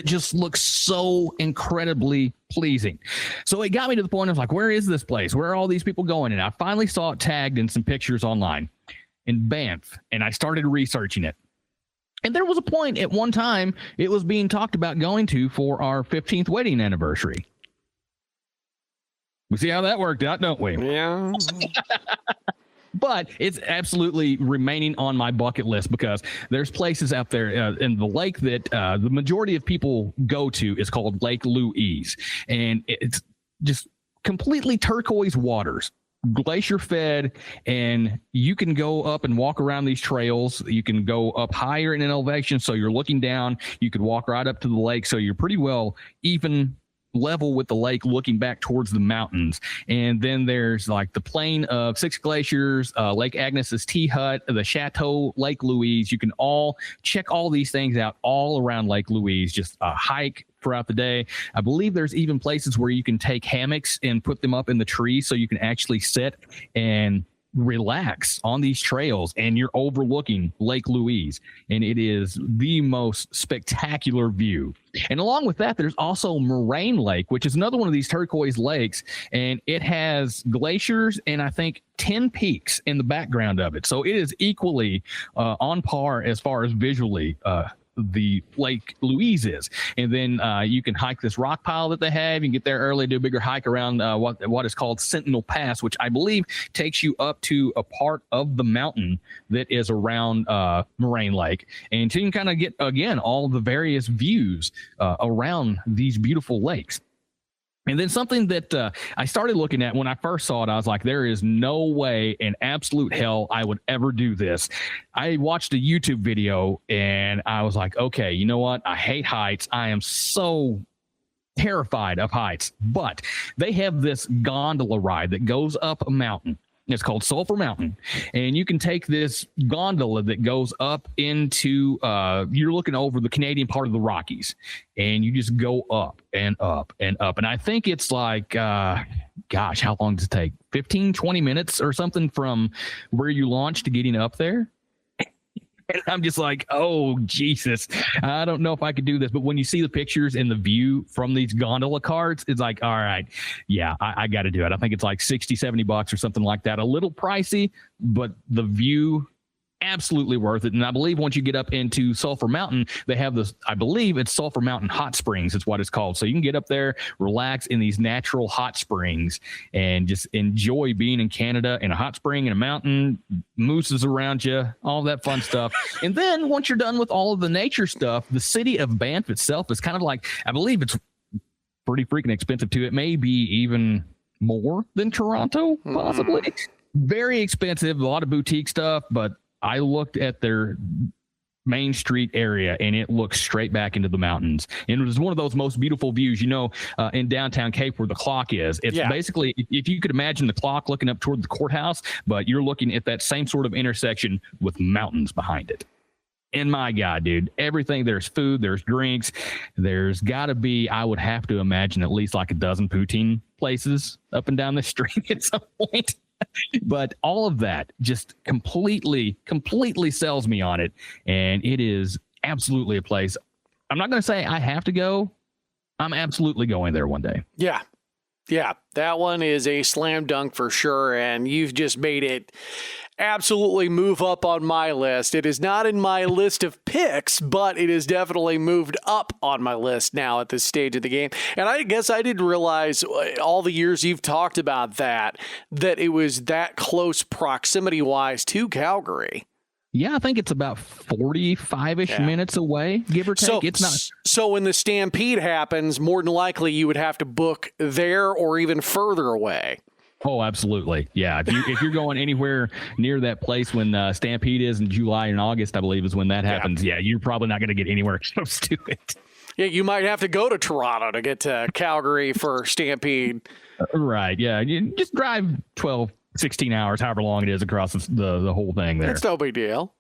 just looks so incredibly pleasing. So it got me to the point of like, where is this place? Where are all these people going? And I finally saw it tagged in some pictures online in Banff, and I started researching it. And there was a point at one time it was being talked about going to for our 15th wedding anniversary. We see how that worked out, don't we? Yeah. But it's absolutely remaining on my bucket list because there's places out there in the lake that the majority of people go to is called Lake Louise. And it's just completely turquoise waters, glacier fed, and you can go up and walk around these trails. You can go up higher in an elevation, so you're looking down. You could walk right up to the lake, so you're pretty well even level with the lake looking back towards the mountains. And then there's like the plain of Six Glaciers, Lake Agnes's Tea Hut, the Chateau, Lake Louise. You can all check all these things out all around Lake Louise, just a hike throughout the day. I believe there's even places where you can take hammocks and put them up in the trees so you can actually sit and relax on these trails, and you're overlooking Lake Louise, and it is the most spectacular view. And along with that, there's also Moraine Lake, which is another one of these turquoise lakes, and it has glaciers and I think 10 peaks in the background of it. So it is equally on par as far as visually the Lake Louise is. And then you can hike this rock pile that they have. You can get there early, do a bigger hike around what is called Sentinel Pass, which I believe takes you up to a part of the mountain that is around Moraine Lake. And so you can kind of get, again, all the various views around these beautiful lakes. And then something that I started looking at when I first saw it, I was like, there is no way in absolute hell I would ever do this. I watched a YouTube video and I was like, okay, you know what? I hate heights. I am so terrified of heights. But they have this gondola ride that goes up a mountain. It's called Sulphur Mountain. And you can take this gondola that goes up into, you're looking over the Canadian part of the Rockies, and you just go up and up and up. And I think it's like, gosh, how long does it take? 15, 20 minutes or something from where you launch to getting up there? And I'm just like, oh, Jesus, I don't know if I could do this. But when you see the pictures and the view from these gondola carts, it's like, all right, yeah, I got to do it. I think it's like $60-$70 or something like that. A little pricey, but the view, absolutely worth it. And I believe once you get up into Sulphur Mountain, they have this, I believe it's Sulphur Mountain Hot Springs. It's what it's called. So you can get up there, relax in these natural hot springs and just enjoy being in Canada in a hot spring in a mountain, mooses around you, all that fun stuff. And then once you're done with all of the nature stuff, the city of Banff itself is kind of like, I believe it's pretty freaking expensive too. It may be even more than Toronto, possibly. Very expensive, a lot of boutique stuff, but I looked at their Main Street area and it looks straight back into the mountains. And it was one of those most beautiful views, in downtown Cape where the clock is. It's basically, if you could imagine the clock looking up toward the courthouse, but you're looking at that same sort of intersection with mountains behind it. And my God, dude, everything, there's food, there's drinks, there's got to be, I would have to imagine, at least like a dozen poutine places up and down the street at some point. But all of that just completely sells me on it. And it is absolutely a place. I'm not going to say I have to go. I'm absolutely going there one day. Yeah. Yeah. That one is a slam dunk for sure. And you've just made it absolutely move up on my list. It is not in my list of picks, but it is definitely moved up on my list now at this stage of the game. And I guess I didn't realize all the years you've talked about that it was that close proximity-wise to Calgary. Yeah, I think it's about 45-ish minutes away, give or take. So, it's not. So when the stampede happens, more than likely you would have to book there or even further away. Oh, absolutely. Yeah. If you're going anywhere near that place when Stampede is in July and August, I believe is when that happens. Yeah, you're probably not going to get anywhere close to it. Yeah, you might have to go to Toronto to get to Calgary for Stampede. Right. Yeah. You just drive 12, 16 hours, however long it is across the whole thing there. That's no big deal.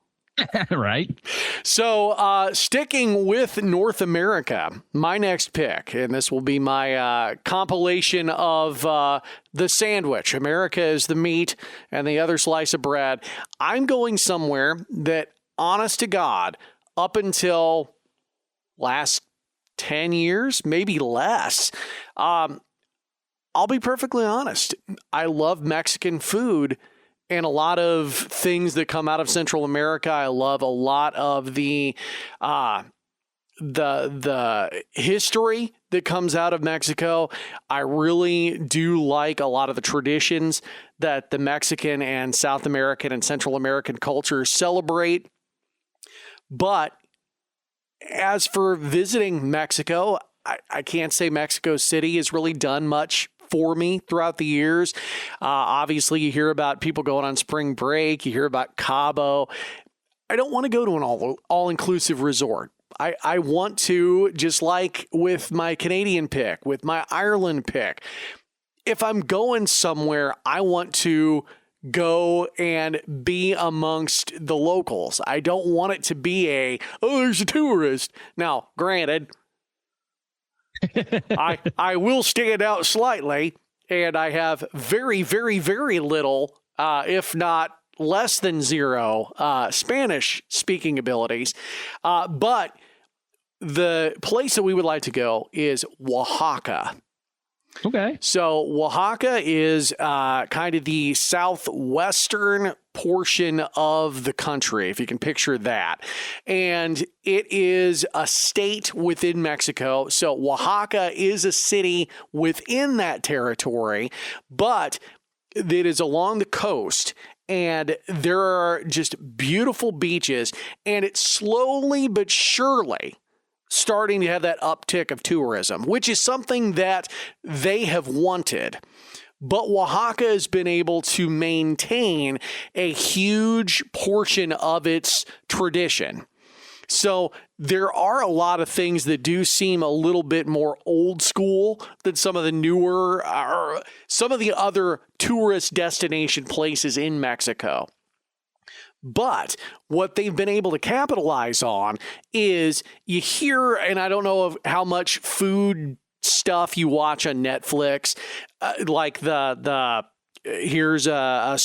Right. So sticking with North America, my next pick, and this will be my compilation of the sandwich. America is the meat and the other slice of bread. I'm going somewhere that, honest to God, up until last 10 years, maybe less, I'll be perfectly honest. I love Mexican food. And a lot of things that come out of Central America. I love a lot of the history that comes out of Mexico. I really do like a lot of the traditions that the Mexican and South American and Central American cultures celebrate. But as for visiting Mexico, I can't say Mexico City has really done much for me throughout the years. Obviously, you hear about people going on spring break. You hear about Cabo. I don't want to go to an all-inclusive resort. I want to, just like with my Canadian pick, with my Ireland pick, if I'm going somewhere, I want to go and be amongst the locals. I don't want it to be there's a tourist. Now, granted, I will stand out slightly, and I have very, very, very little, if not less than zero, Spanish-speaking abilities. But the place that we would like to go is Oaxaca. Okay. So Oaxaca is kind of the southwestern portion of the country, if you can picture that. And it is a state within Mexico. So Oaxaca is a city within that territory, but it is along the coast. And there are just beautiful beaches. And it's slowly but surely starting to have that uptick of tourism, which is something that they have wanted. But Oaxaca has been able to maintain a huge portion of its tradition. So there are a lot of things that do seem a little bit more old school than some of the newer, or some of the other tourist destination places in Mexico. But what they've been able to capitalize on is, you hear, and I don't know of how much food stuff you watch on Netflix, like here's a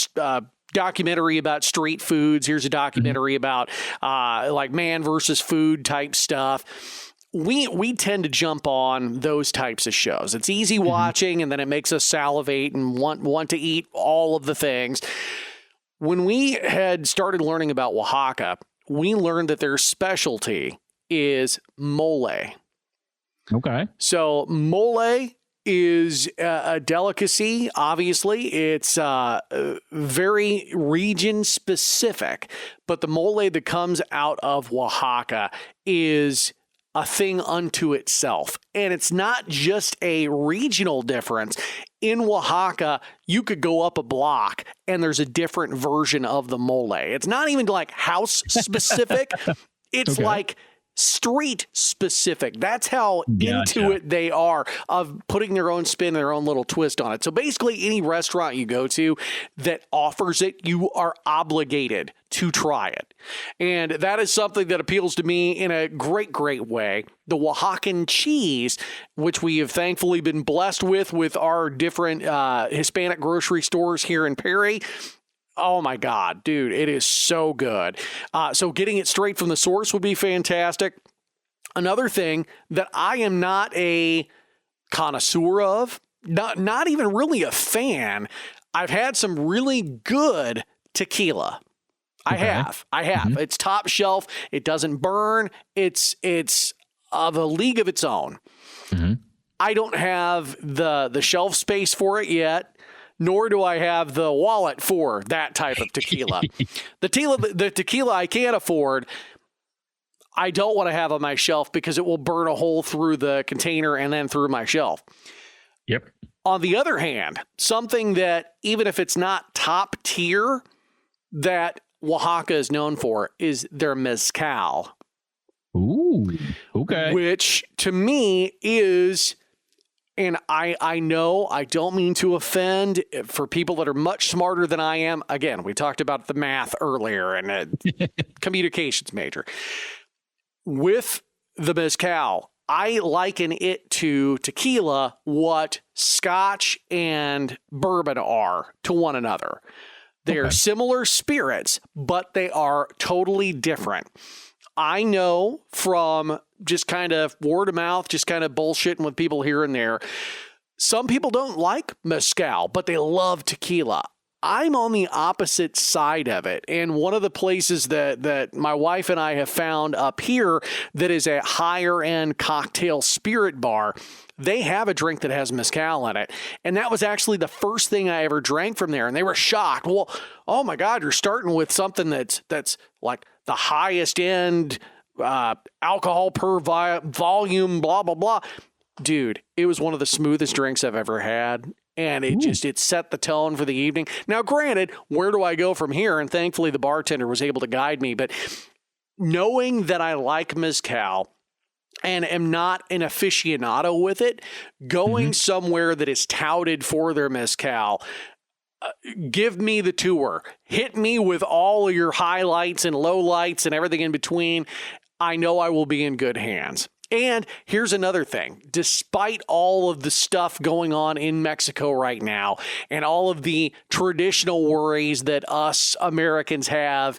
documentary about street foods. Here's a documentary about like man versus food type stuff. We tend to jump on those types of shows. It's easy watching, and then it makes us salivate and want to eat all of the things. When we had started learning about Oaxaca, we learned that their specialty is mole. Okay. So mole is a delicacy. Obviously, it's very region specific, but the mole that comes out of Oaxaca is a thing unto itself. And it's not just a regional difference. In Oaxaca, you could go up a block and there's a different version of the mole. It's not even like house specific. It's like street specific. That's how into it they are of putting their own spin, their own little twist on it. So basically any restaurant you go to that offers it, you are obligated to try it. And that is something that appeals to me in a great, great way. The Oaxacan cheese, which we have thankfully been blessed with our different Hispanic grocery stores here in Perry. Oh my God, dude, it is so good. So getting it straight from the source would be fantastic. Another thing that I am not a connoisseur of, not even really a fan, I've had some really good tequila. I have. It's top shelf. It doesn't burn. It's of a league of its own. I don't have the shelf space for it yet. Nor do I have the wallet for that type of tequila. The tequila I can't afford, I don't want to have on my shelf because it will burn a hole through the container and then through my shelf. Yep. On the other hand, something that even if it's not top tier, that Oaxaca is known for is their mezcal. Ooh, okay. Which to me is... And I know I don't mean to offend for people that are much smarter than I am. Again, we talked about the math earlier and communications major. With the mezcal, I liken it to tequila what scotch and bourbon are to one another. They are similar spirits, but they are totally different. I know from just kind of word of mouth, just kind of bullshitting with people here and there. Some people don't like mezcal, but they love tequila. I'm on the opposite side of it. And one of the places that my wife and I have found up here that is a higher end cocktail spirit bar, they have a drink that has mezcal in it. And that was actually the first thing I ever drank from there. And they were shocked. Well, oh my God, you're starting with something that's like the highest end alcohol per volume, blah, blah, blah. Dude, it was one of the smoothest drinks I've ever had. And it set the tone for the evening. Now, granted, where do I go from here? And thankfully, the bartender was able to guide me. But knowing that I like mezcal and am not an aficionado with it, going somewhere that is touted for their mezcal, give me the tour. Hit me with all of your highlights and lowlights and everything in between. I know I will be in good hands. And here's another thing. Despite all of the stuff going on in Mexico right now and all of the traditional worries that us Americans have,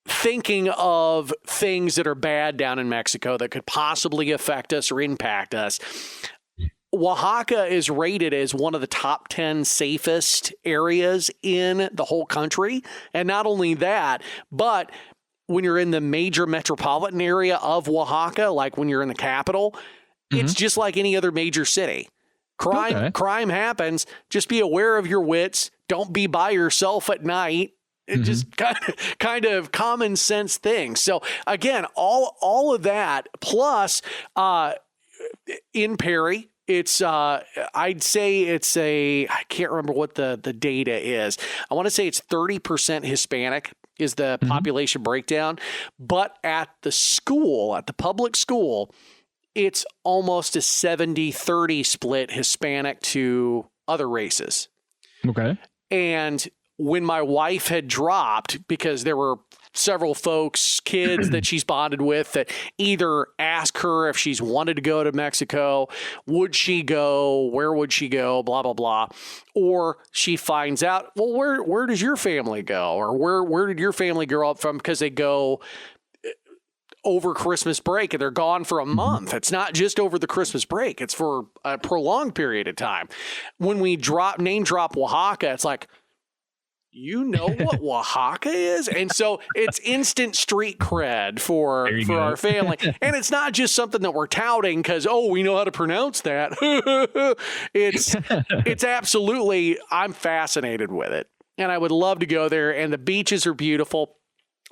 thinking of things that are bad down in Mexico that could possibly affect us or impact us, Oaxaca is rated as one of the top 10 safest areas in the whole country. And not only that, but when you're in the major metropolitan area of Oaxaca, like when you're in the capital, it's just like any other major city. Crime happens. Just be aware of your wits. Don't be by yourself at night. It just kind of common sense things. So again, all of that plus in Perry, it's I'd say it's I can't remember what the data is. I want to say it's 30% Hispanic is the population breakdown. But at the public school, it's almost a 70-30 split Hispanic to other races. Okay. And when my wife had dropped, because there were several folks, kids that she's bonded with that either ask her if she's wanted to go to Mexico, would she go, where would she go, blah, blah, blah. Or she finds out, well, where does your family go? Or where did your family grow up from? Because they go over Christmas break and they're gone for a month. It's not just over the Christmas break. It's for a prolonged period of time. When we name drop Oaxaca, it's like, you know what Oaxaca is? And so it's instant street cred for our family. And it's not just something that we're touting because, we know how to pronounce that. It's absolutely, I'm fascinated with it. And I would love to go there. And the beaches are beautiful.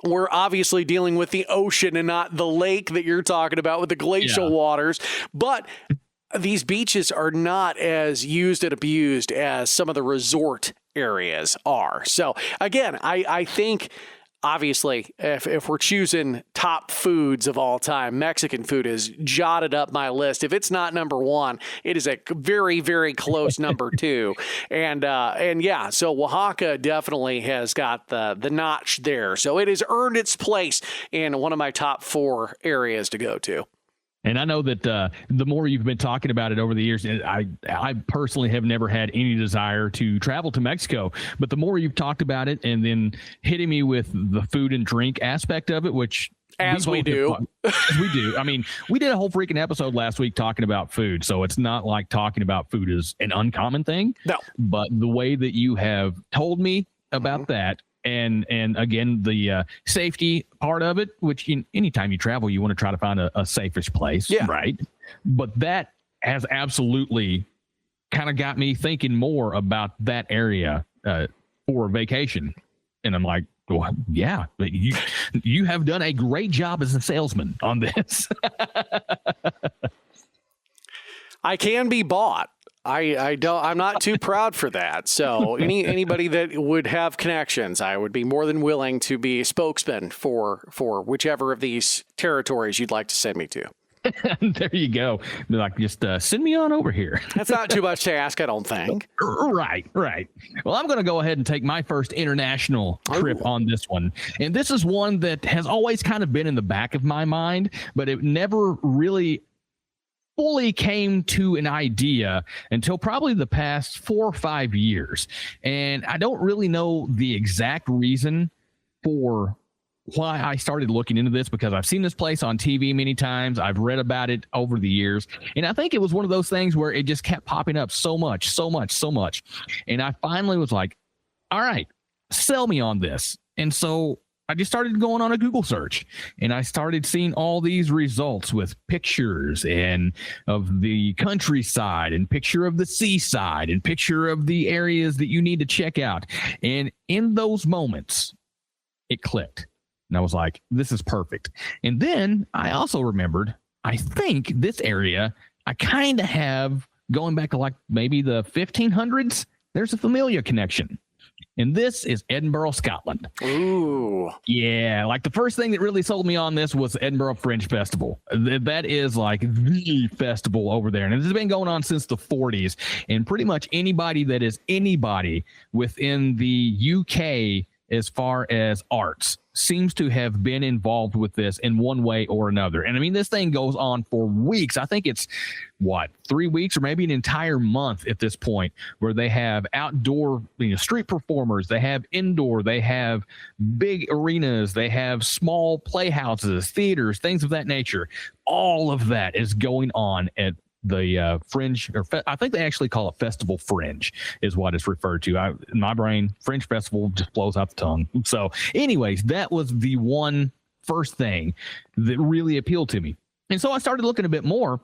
We're obviously dealing with the ocean and not the lake that you're talking about with the glacial waters. But these beaches are not as used and abused as some of the resort areas are. So, again, I think, obviously, if we're choosing top foods of all time, Mexican food is jotted up my list. If it's not number one, it is a very, very close number two. And yeah, so Oaxaca definitely has got the notch there. So it has earned its place in one of my top 4 areas to go to. And I know that the more you've been talking about it over the years, I personally have never had any desire to travel to Mexico. But the more you've talked about it and then hitting me with the food and drink aspect of it, which we do. We do. I mean, we did a whole freaking episode last week talking about food. So it's not like talking about food is an uncommon thing. No. But the way that you have told me about that, and again, the safety part of it, which anytime you travel, you want to try to find a safe-ish place, right? But that has absolutely kind of got me thinking more about that area for a vacation. And I'm like, well, yeah, but you have done a great job as a salesman on this. I can be bought. I'm not too proud for that. So anybody that would have connections, I would be more than willing to be a spokesman for whichever of these territories you'd like to send me to. There you go. Like, just send me on over here. That's not too much to ask, I don't think. Right. Well, I'm going to go ahead and take my first international trip on this one. And this is one that has always kind of been in the back of my mind, but it never really fully came to an idea until probably the past 4 or 5 years. And I don't really know the exact reason for why I started looking into this, because I've seen this place on TV many times. I've read about it over the years. And I think it was one of those things where it just kept popping up so much. And I finally was like, all right, sell me on this. And so I just started going on a Google search, and I started seeing all these results with pictures and of the countryside and picture of the seaside and picture of the areas that you need to check out. And in those moments, it clicked. And I was like, this is perfect. And then I also remembered, I think this area, I kind of have, going back to like maybe the 1500s, there's a familiar connection. And this is Edinburgh, Scotland. Ooh. Yeah, like the first thing that really sold me on this was Edinburgh Fringe Festival. That is like the festival over there. And this has been going on since the 40s. And pretty much anybody that is anybody within the UK as far as arts seems to have been involved with this in one way or another. And I mean, this thing goes on for weeks. I think it's 3 weeks or maybe an entire month at this point, where they have outdoor, street performers, they have indoor, they have big arenas, they have small playhouses, theaters, things of that nature. All of that is going on at the Fringe, or I think they actually call it Festival Fringe is what it's referred to. In my brain, Fringe Festival just blows out the tongue. So anyways, that was the one first thing that really appealed to me. And so I started looking a bit more.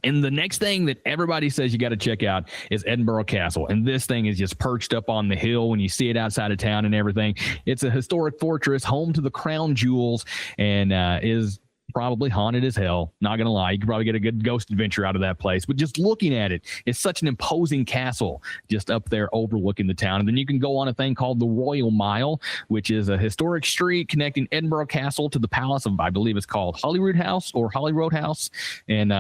And the next thing that everybody says you got to check out is Edinburgh Castle. And this thing is just perched up on the hill when you see it outside of town and everything. It's a historic fortress, home to the crown jewels, and is probably haunted as hell. Not gonna lie, you could probably get a good ghost adventure out of that place. But just looking at it, it's such an imposing castle just up there overlooking the town. And then you can go on a thing called the Royal Mile, which is a historic street connecting Edinburgh Castle to the palace of, I believe it's called Holyrood House or Holyrood House. And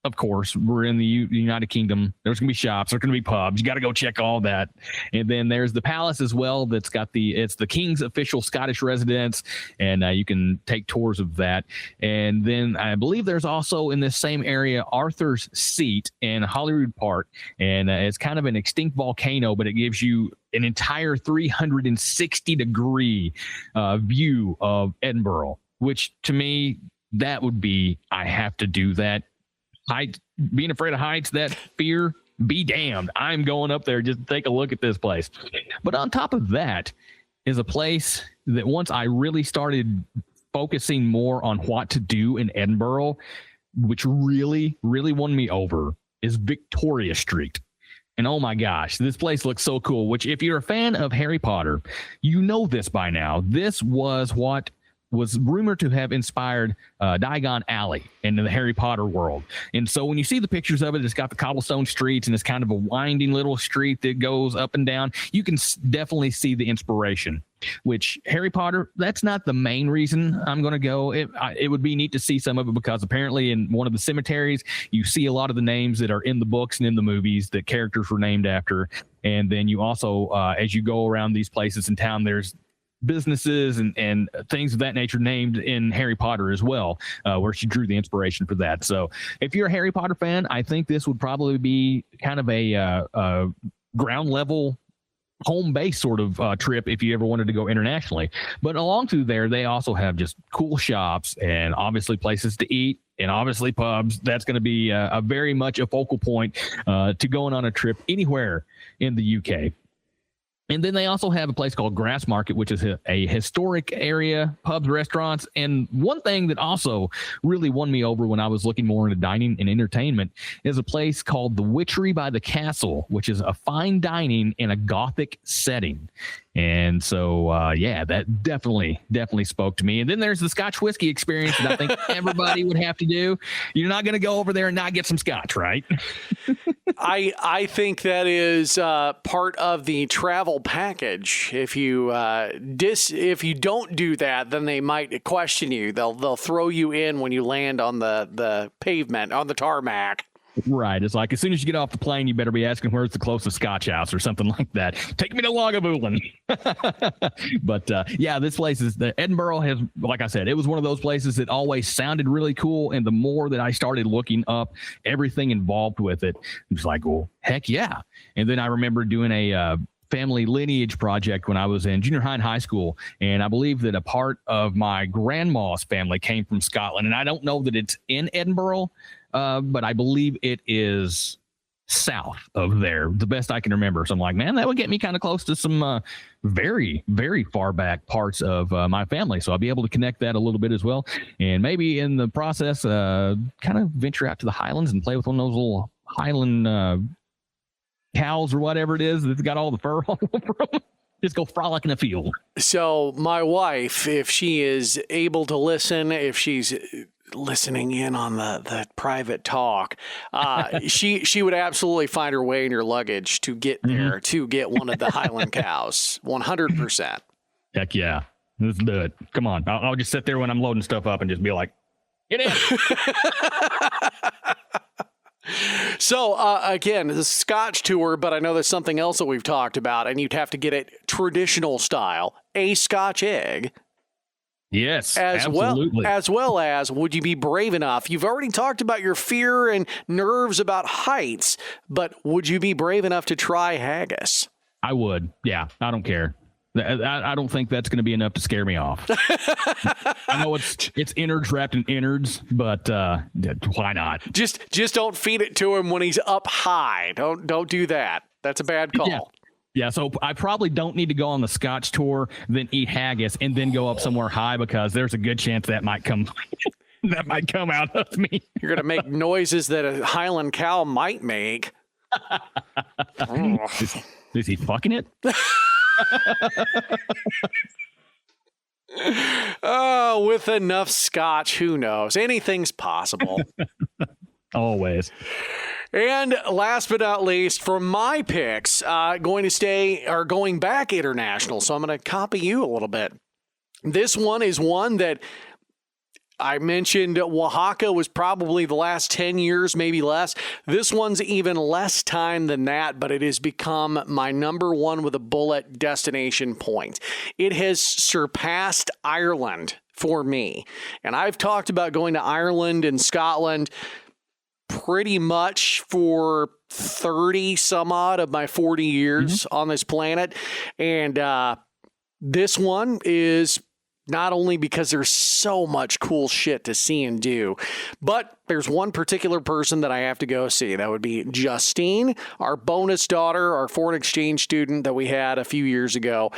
of course, we're in the United Kingdom. There's going to be shops. There's going to be pubs. You got to go check all that. And then there's the palace as well. It's the king's official Scottish residence. And you can take tours of that. And then I believe there's also in this same area, Arthur's Seat in Holyrood Park. And it's kind of an extinct volcano, but it gives you an entire 360-degree view of Edinburgh, which to me, that would be, I have to do that. Being afraid of heights, that fear, be damned. I'm going up there just to take a look at this place. But on top of that is a place that once I really started focusing more on what to do in Edinburgh, which really, really won me over, is Victoria Street. And oh my gosh, this place looks so cool, which if you're a fan of Harry Potter, you know this by now. This was what was rumored to have inspired Diagon Alley in the Harry Potter world. And so when you see the pictures of it, it's got the cobblestone streets and it's kind of a winding little street that goes up and down. You can definitely see the inspiration, which Harry Potter, that's not the main reason I'm going to go. It would be neat to see some of it because apparently in one of the cemeteries, you see a lot of the names that are in the books and in the movies that characters were named after. And then you also, as you go around these places in town, there's businesses and things of that nature named in Harry Potter as well, where she drew the inspiration for that. So if you're a Harry Potter fan, I think this would probably be kind of a ground level home base sort of trip if you ever wanted to go internationally. But along through there, they also have just cool shops and obviously places to eat and obviously pubs. That's going to be a very much a focal point to going on a trip anywhere in the UK. And then they also have a place called Grassmarket, which is a historic area, pubs, restaurants. And one thing that also really won me over when I was looking more into dining and entertainment is a place called the Witchery by the Castle, which is a fine dining in a Gothic setting. And so, that definitely spoke to me. And then there's the Scotch whiskey experience that I think everybody would have to do. You're not going to go over there and not get some Scotch, right? I think that is part of the travel package. If you don't do that, then they might question you. They'll throw you in when you land on the pavement, on the tarmac. Right. It's like as soon as you get off the plane, you better be asking where's the closest Scotch house or something like that. Take me to Lagavulin. But this place is Edinburgh has, like I said, it was one of those places that always sounded really cool. And the more that I started looking up everything involved with it, it was like, well, heck yeah. And then I remember doing a family lineage project when I was in junior high and high school. And I believe that a part of my grandma's family came from Scotland. And I don't know that it's in Edinburgh, but I believe it is south of there, the best I can remember. So I'm like, man, that would get me kind of close to some very, very far back parts of my family. So I'll be able to connect that a little bit as well. And maybe in the process, kind of venture out to the Highlands and play with one of those little Highland cows or whatever it is that's got all the fur all over them. Just go frolic in the field. So my wife, if she is able to listen, if she's listening in on the private talk, she would absolutely find her way in your luggage to get there, to get one of the Highland cows. 100%. Heck yeah. Let's do it. Come on. I'll just sit there when I'm loading stuff up and just be like, get in. So, again, the Scotch tour, but I know there's something else that we've talked about, and you'd have to get it traditional style, a Scotch egg. Yes, absolutely. As well as, would you be brave enough? You've already talked about your fear and nerves about heights, but would you be brave enough to try haggis? I would. Yeah, I don't care. I don't think that's going to be enough to scare me off. I know it's innards wrapped in innards, but why not? Just don't feed it to him when he's up high. Don't do that. That's a bad call. Yeah, so I probably don't need to go on the Scotch tour, then eat haggis, and then go up somewhere high because there's a good chance that might come out of me. You're going to make noises that a Highland cow might make. Is he fucking it? Oh, with enough Scotch, who knows? Anything's possible. Always. And last but not least, for my picks, going back international. So I'm going to copy you a little bit. This one is one that I mentioned Oaxaca was probably the last 10 years, maybe less. This one's even less time than that, but it has become my number one with a bullet destination point. It has surpassed Ireland for me. And I've talked about going to Ireland and Scotland pretty much for 30 some odd of my 40 years on this planet. And this one is not only because there's so much cool shit to see and do, but there's one particular person that I have to go see. That would be Justine, our bonus daughter, our foreign exchange student that we had a few years ago.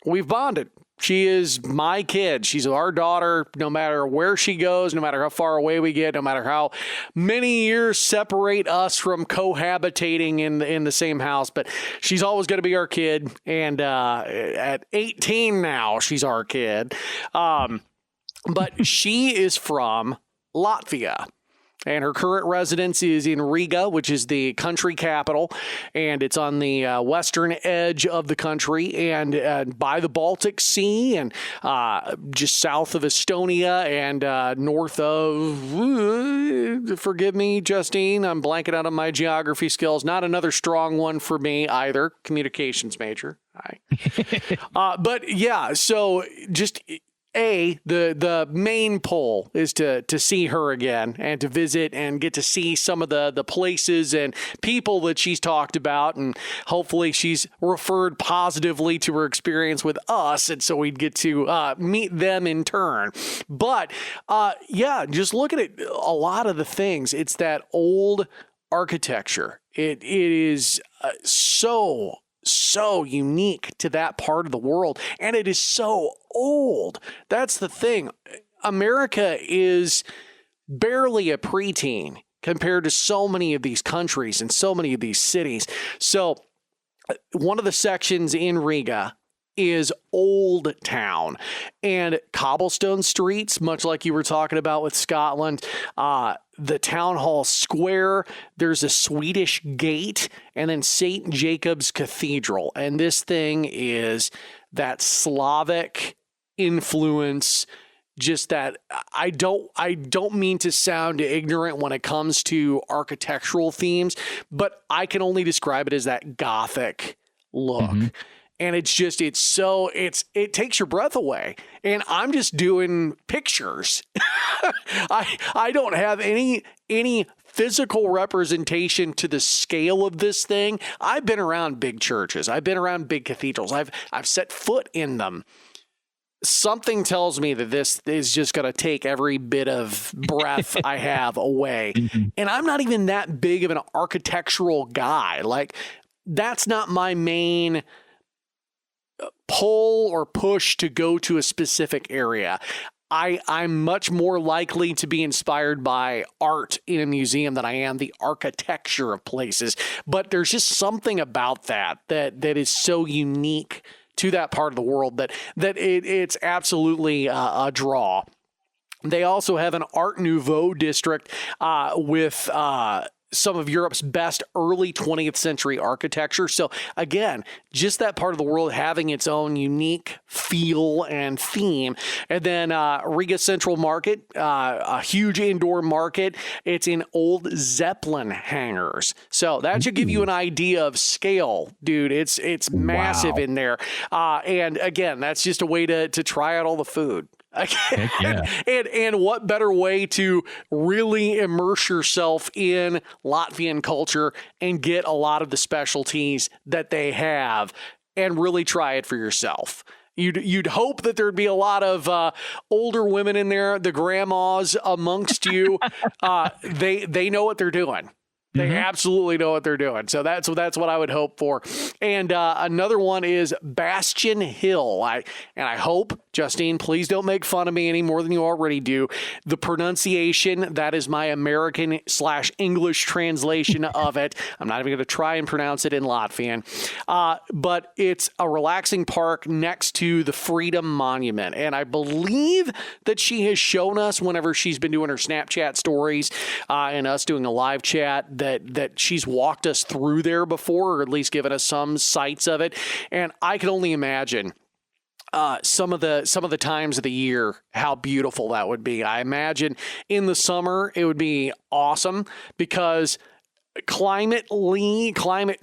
We've bonded. She is my kid. She's our daughter, no matter where she goes, no matter how far away we get, no matter how many years separate us from cohabitating in the same house. But she's always going to be our kid. And at 18 now, she's our kid. But she is from Latvia. And her current residence is in Riga, which is the country capital, and it's on the western edge of the country and by the Baltic Sea and just south of Estonia and north of, forgive me, Justine, I'm blanking out on my geography skills. Not another strong one for me either. Communications major. Hi. But yeah, so just... the main pull is to see her again and to visit and get to see some of the places and people that she's talked about, and hopefully she's referred positively to her experience with us, and so we'd get to meet them in turn. But yeah, just look at it. A lot of the things, it's that old architecture. It is so unique to that part of the world, and it is so old. That's the thing. America is barely a preteen compared to so many of these countries and so many of these cities. So one of the sections in Riga is Old Town, and cobblestone streets, much like you were talking about with Scotland. The town hall square, there's a Swedish gate, and then St. Jacob's Cathedral. And this thing is that Slavic influence, just that I don't mean to sound ignorant when it comes to architectural themes, but I can only describe it as that Gothic look. And it takes your breath away. And I'm just doing pictures. I don't have any physical representation to the scale of this thing. I've been around big churches. I've been around big cathedrals. I've set foot in them. Something tells me that this is just going to take every bit of breath I have away. And I'm not even that big of an architectural guy. Like, that's not my main pull or push to go to a specific area. I'm much more likely to be inspired by art in a museum than I am the architecture of places. But there's just something about that is so unique to that part of the world that it's absolutely a draw. They also have an Art Nouveau district with some of Europe's best early 20th century architecture. So again, just that part of the world having its own unique feel and theme. And then Riga Central Market, a huge indoor market. It's in old Zeppelin hangars. So that should give you an idea of scale, dude. It's massive in there. And again, that's just a way to try out all the food. Yeah. And what better way to really immerse yourself in Latvian culture and get a lot of the specialties that they have and really try it for yourself. You'd hope that there'd be a lot of older women in there, the grandmas amongst you. They know what they're doing. They absolutely know what they're doing. So that's what I would hope for. And another one is Bastion Hill. I hope, Justine, please don't make fun of me any more than you already do. The pronunciation, that is my American/English translation of it. I'm not even going to try and pronounce it in Latvian. But it's a relaxing park next to the Freedom Monument. And I believe that she has shown us whenever she's been doing her Snapchat stories and us doing a live chat that she's walked us through there before, or at least given us some sights of it. And I can only imagine some of the times of the year, how beautiful that would be. I imagine in the summer it would be awesome because climate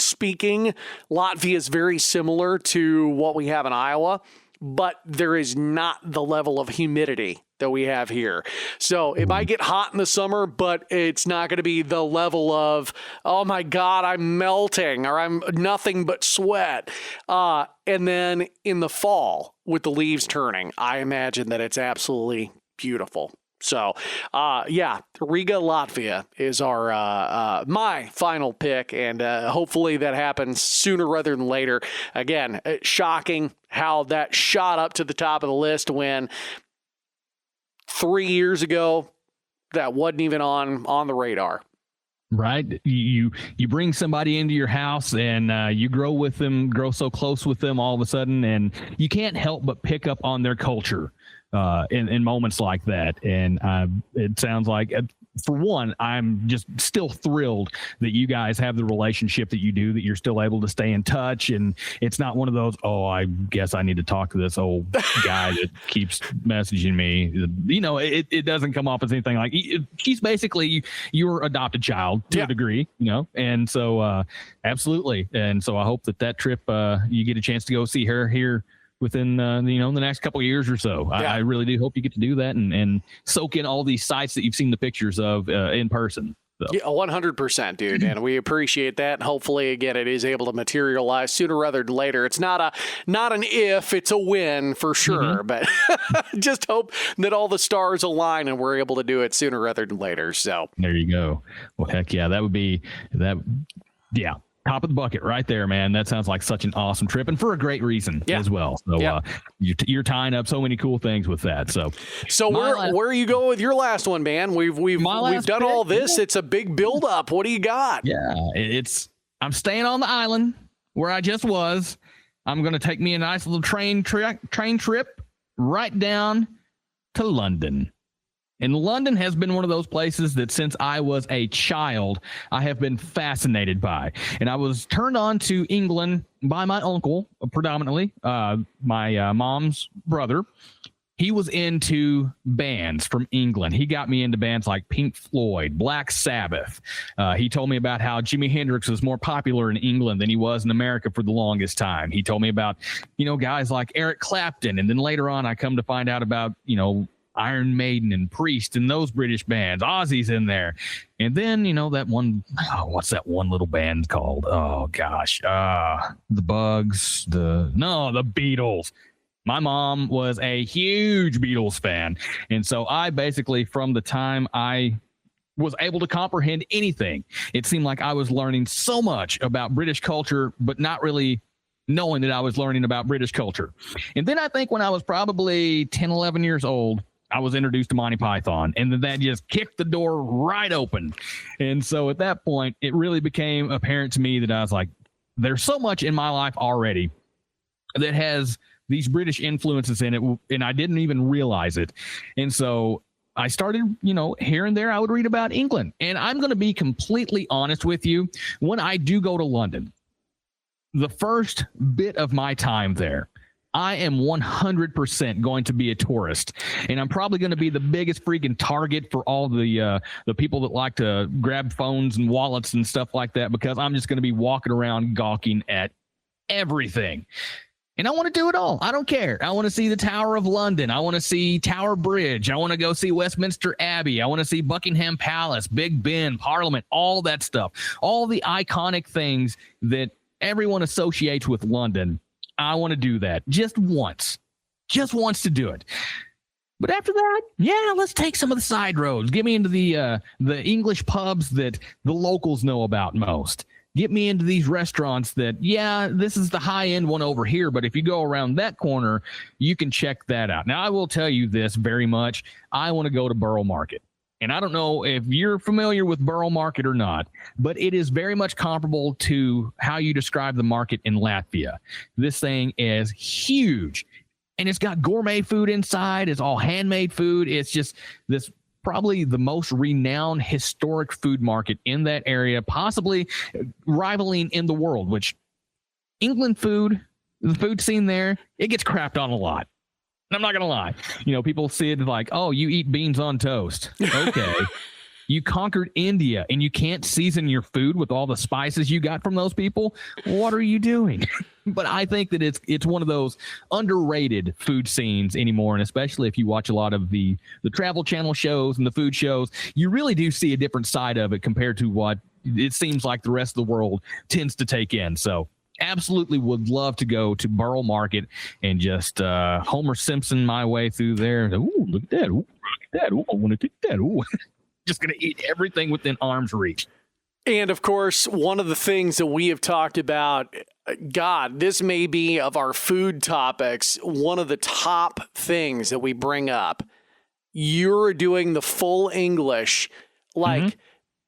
speaking, Latvia is very similar to what we have in Iowa, but there is not the level of humidity that we have here. So it might get hot in the summer, but it's not going to be the level of, oh my God, I'm melting or I'm nothing but sweat. And then in the fall with the leaves turning, I imagine that it's absolutely beautiful. So, Riga, Latvia is our my final pick, and hopefully that happens sooner rather than later. Again, shocking how that shot up to the top of the list when 3 years ago that wasn't even on the radar. Right. You bring somebody into your house and you grow with them, grow so close with them all of a sudden, and you can't help but pick up on their culture in moments like that. And it sounds like, for one, I'm just still thrilled that you guys have the relationship that you do, that you're still able to stay in touch. And it's not one of those, oh, I guess I need to talk to this old guy that keeps messaging me. You know, it doesn't come off as anything like, she's basically your adopted child to a degree, you know? And so absolutely. And so I hope that trip, you get a chance to go see her here within the next couple of years or so. I really do hope you get to do that and soak in all these sites that you've seen the pictures of in person. So. Yeah, 100%, dude. And we appreciate that. And hopefully, again, it is able to materialize sooner rather than later. It's not an if, it's a win for sure. But just hope that all the stars align and we're able to do it sooner rather than later. So there you go. Well, heck yeah, that would be that. Yeah. Top of the bucket right there, man. That sounds like such an awesome trip, and for a great reason as well. So you're tying up so many cool things with that. So where you go with your last one, man? We've done all this. It's a big build up. What do you got? Yeah, I'm staying on the island where I just was. I'm going to take me a nice little train trip right down to London. And London has been one of those places that since I was a child, I have been fascinated by. And I was turned on to England by my uncle, predominantly, my mom's brother. He was into bands from England. He got me into bands like Pink Floyd, Black Sabbath. He told me about how Jimi Hendrix was more popular in England than he was in America for the longest time. He told me about, guys like Eric Clapton. And then later on, I come to find out about, Iron Maiden and Priest and those British bands. Ozzy's in there. And then, that one, what's that one little band called? Oh, gosh. The Bugs, the Beatles. My mom was a huge Beatles fan. And so I basically, from the time I was able to comprehend anything, it seemed like I was learning so much about British culture, but not really knowing that I was learning about British culture. And then I think when I was probably 10, 11 years old, I was introduced to Monty Python, and then that just kicked the door right open. And so at that point, it really became apparent to me that I was like, there's so much in my life already that has these British influences in it, and I didn't even realize it. And so I started, here and there, I would read about England. And I'm going to be completely honest with you. When I do go to London, the first bit of my time there, I am 100% going to be a tourist, and I'm probably going to be the biggest freaking target for all the people that like to grab phones and wallets and stuff like that, because I'm just going to be walking around gawking at everything. And I want to do it all. I don't care. I want to see the Tower of London. I want to see Tower Bridge. I want to go see Westminster Abbey. I want to see Buckingham Palace, Big Ben, Parliament, all that stuff, all the iconic things that everyone associates with London. I want to do that just once to do it. But after that, let's take some of the side roads. Get me into the English pubs that the locals know about most. Get me into these restaurants that, this is the high end one over here, but if you go around that corner, you can check that out. Now, I will tell you this very much. I want to go to Borough Market. And I don't know if you're familiar with Borough Market or not, but it is very much comparable to how you describe the market in Latvia. This thing is huge, and it's got gourmet food inside. It's all handmade food. It's just this probably the most renowned historic food market in that area, possibly rivaling in the world, which England food the food scene there, it gets crapped on a lot. And I'm not going to lie. People see it like, oh, you eat beans on toast. Okay. You conquered India and you can't season your food with all the spices you got from those people. What are you doing? But I think that it's one of those underrated food scenes anymore. And especially if you watch a lot of the Travel Channel shows and the food shows, you really do see a different side of it compared to what it seems like the rest of the world tends to take in. So absolutely would love to go to Burrell Market and just Homer Simpson my way through there. Ooh, look at that. Ooh, look at that. Ooh, I want to take that. Ooh. Just going to eat everything within arm's reach. And of course, one of the things that we have talked about, God, this may be of our food topics, one of the top things that we bring up. You're doing the full English, like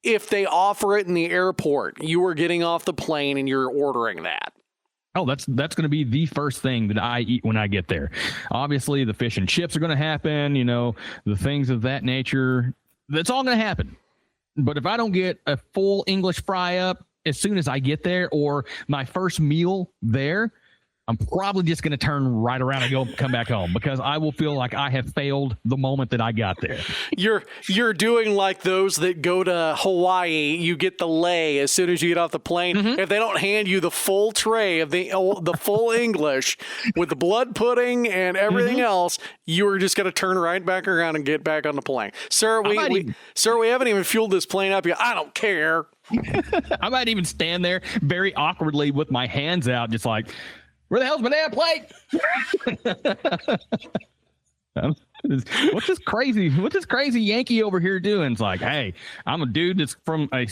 if they offer it in the airport, you are getting off the plane and you're ordering that. Oh, that's going to be the first thing that I eat when I get there. Obviously, the fish and chips are going to happen, the things of that nature. That's all going to happen. But if I don't get a full English fry up as soon as I get there or my first meal there, I'm probably just going to turn right around and come back home because I will feel like I have failed the moment that I got there. You're doing like those that go to Hawaii. You get the lei as soon as you get off the plane. If they don't hand you the full tray of the full English with the blood pudding and everything else, you are just going to turn right back around and get back on the plane. Sir, we haven't even fueled this plane up yet. I don't care. I might even stand there very awkwardly with my hands out, just like, where the hell's my damn plate? What's this crazy Yankee over here doing? It's like, hey, I'm a dude that's from a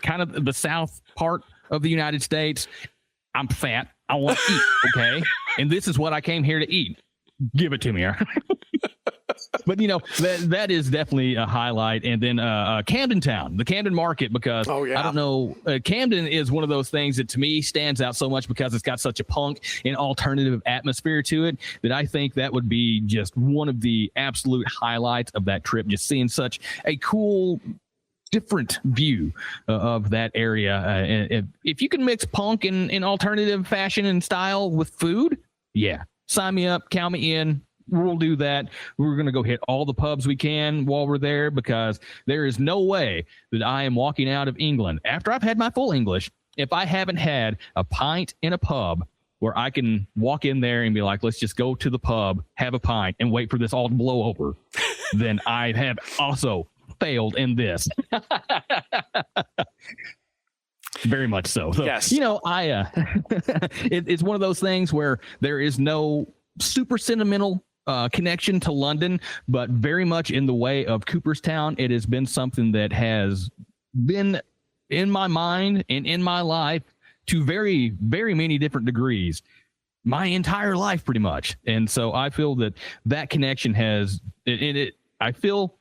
kind of the south part of the United States. I'm fat. I want to eat, okay? And this is what I came here to eat. Give it to me. But that is definitely a highlight. And then Camden Town, the Camden Market, because I don't know, Camden is one of those things that to me stands out so much because it's got such a punk and alternative atmosphere to it that I think that would be just one of the absolute highlights of that trip. Just seeing such a cool, different view of that area. If you can mix punk and alternative fashion and style with food, yeah, sign me up, count me in. We'll do that. We're going to go hit all the pubs we can while we're there because there is no way that I am walking out of England after I've had my full English if I haven't had a pint in a pub where I can walk in there and be like, let's just go to the pub, have a pint, and wait for this all to blow over. Then I have also failed in this. Very much so. Yes. It's one of those things where there is no super sentimental connection to London, but very much in the way of Cooperstown. It has been something that has been in my mind and in my life to very, very many different degrees my entire life, pretty much. And so I feel that connection I feel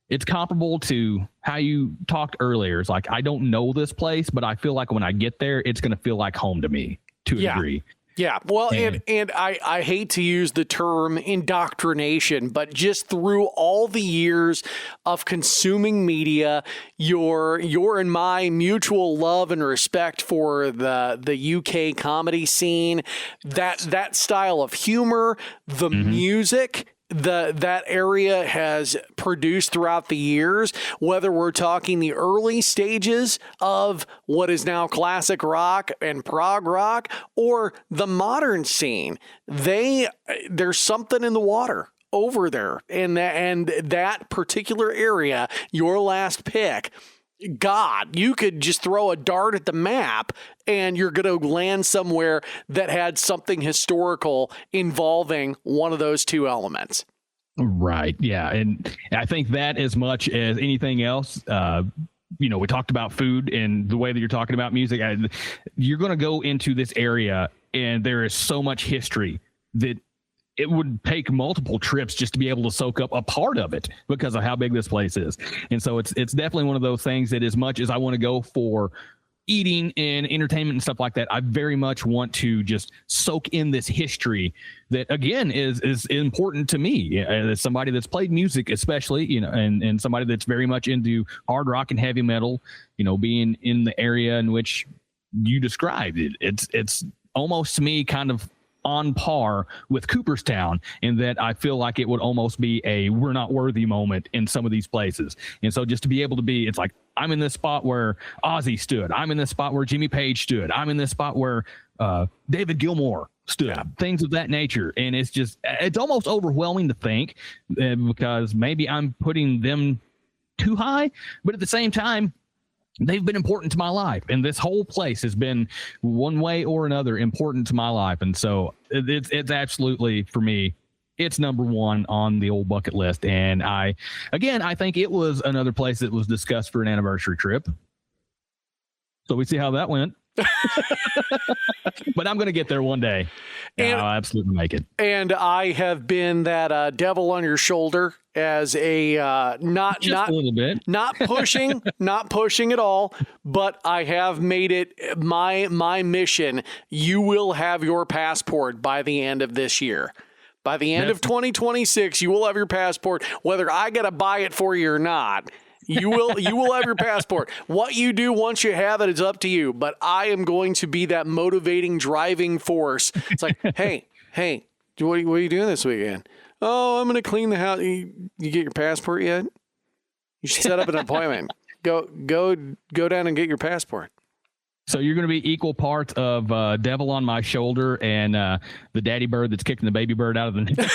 it's comparable to how you talked earlier. It's like, I don't know this place, but I feel like when I get there, it's going to feel like home to me to a degree. Yeah, well, and I hate to use the term indoctrination, but just through all the years of consuming media, your and my mutual love and respect for the UK comedy scene, that style of humor, the music that area has produced throughout the years, whether we're talking the early stages of what is now classic rock and prog rock or the modern scene, there's something in the water over there. And that particular area, your last pick, God, you could just throw a dart at the map and you're going to land somewhere that had something historical involving one of those two elements. Right. Yeah. And I think that as much as anything else, we talked about food and the way that you're talking about music. You're going to go into this area and there is so much history that it would take multiple trips just to be able to soak up a part of it because of how big this place is. And so it's definitely one of those things that as much as I want to go for eating and entertainment and stuff like that, I very much want to just soak in this history that, again, is important to me as somebody that's played music, especially, and somebody that's very much into hard rock and heavy metal, being in the area in which you described it. It's almost to me kind of on par with Cooperstown, in that I feel like it would almost be a we're not worthy moment in some of these places. And so just to be able to be, it's like, I'm in this spot where Ozzy stood. I'm in this spot where Jimmy Page stood. I'm in this spot where David Gilmour stood, things of that nature. And it's almost overwhelming to think because maybe I'm putting them too high, but at the same time, they've been important to my life, and this whole place has been one way or another important to my life. And so it's absolutely, for me, it's number one on the old bucket list. And I think it was another place that was discussed for an anniversary trip. So we see how that went. But I'm going to get there one day, and I'll absolutely make it. And I have been that devil on your shoulder as a not a little bit, not pushing at all, but I have made it my mission. You will have your passport by the end of this year. By the end of 2026, you will have your passport, whether I got to buy it for you or not. You will have your passport. What you do once you have it is up to you. But I am going to be that motivating driving force. It's like, hey, what are you doing this weekend? Oh, I'm going to clean the house. You get your passport yet? You should set up an appointment. Go down and get your passport. So you're going to be equal parts of devil on my shoulder and the daddy bird that's kicking the baby bird out of the nest.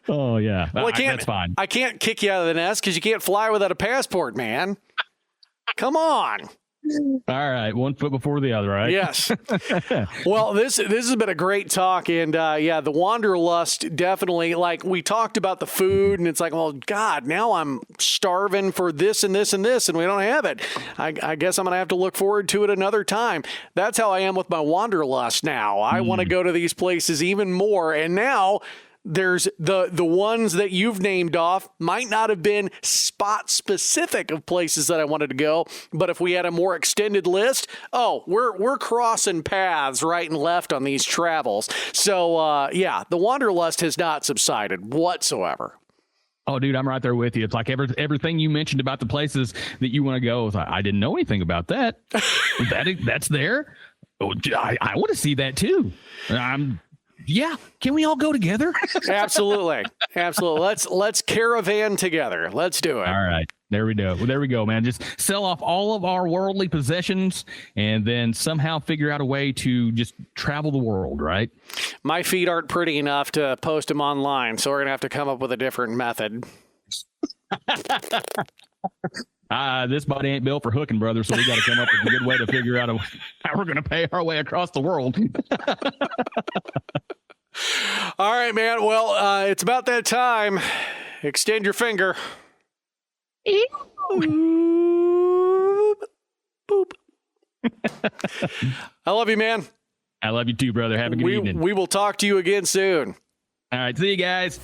Oh, yeah. Well, that's fine. I can't kick you out of the nest because you can't fly without a passport, man. Come on. All right. One foot before the other, right? Yes. Well, this has been a great talk. And the Wanderlust, definitely, like we talked about the food, and it's like, well, God, now I'm starving for this and this and this, and we don't have it. I guess I'm going to have to look forward to it another time. That's how I am with my Wanderlust now. I want to go to these places even more. And now there's the ones that you've named off might not have been spot specific of places that I wanted to go, but if we had a more extended list, we're crossing paths right and left on these travels. So the Wanderlust has not subsided whatsoever. Oh, dude, I'm right there with you. It's like everything you mentioned about the places that you want to go. I didn't know anything about that. That's there. Oh, I want to see that too. Yeah, can we all go together? Absolutely. Let's caravan together. Let's do it. All right. There we go, man. Just sell off all of our worldly possessions and then somehow figure out a way to just travel the world, right? My feet aren't pretty enough to post them online, so we're going to have to come up with a different method. This body ain't built for hooking, brother, so we got to come up with a good way to figure out how we're going to pay our way across the world. All right, man. Well, it's about that time. Extend your finger. Boop. Boop. I love you, man. I love you too, brother. Have a good evening. We will talk to you again soon. All right. See you guys.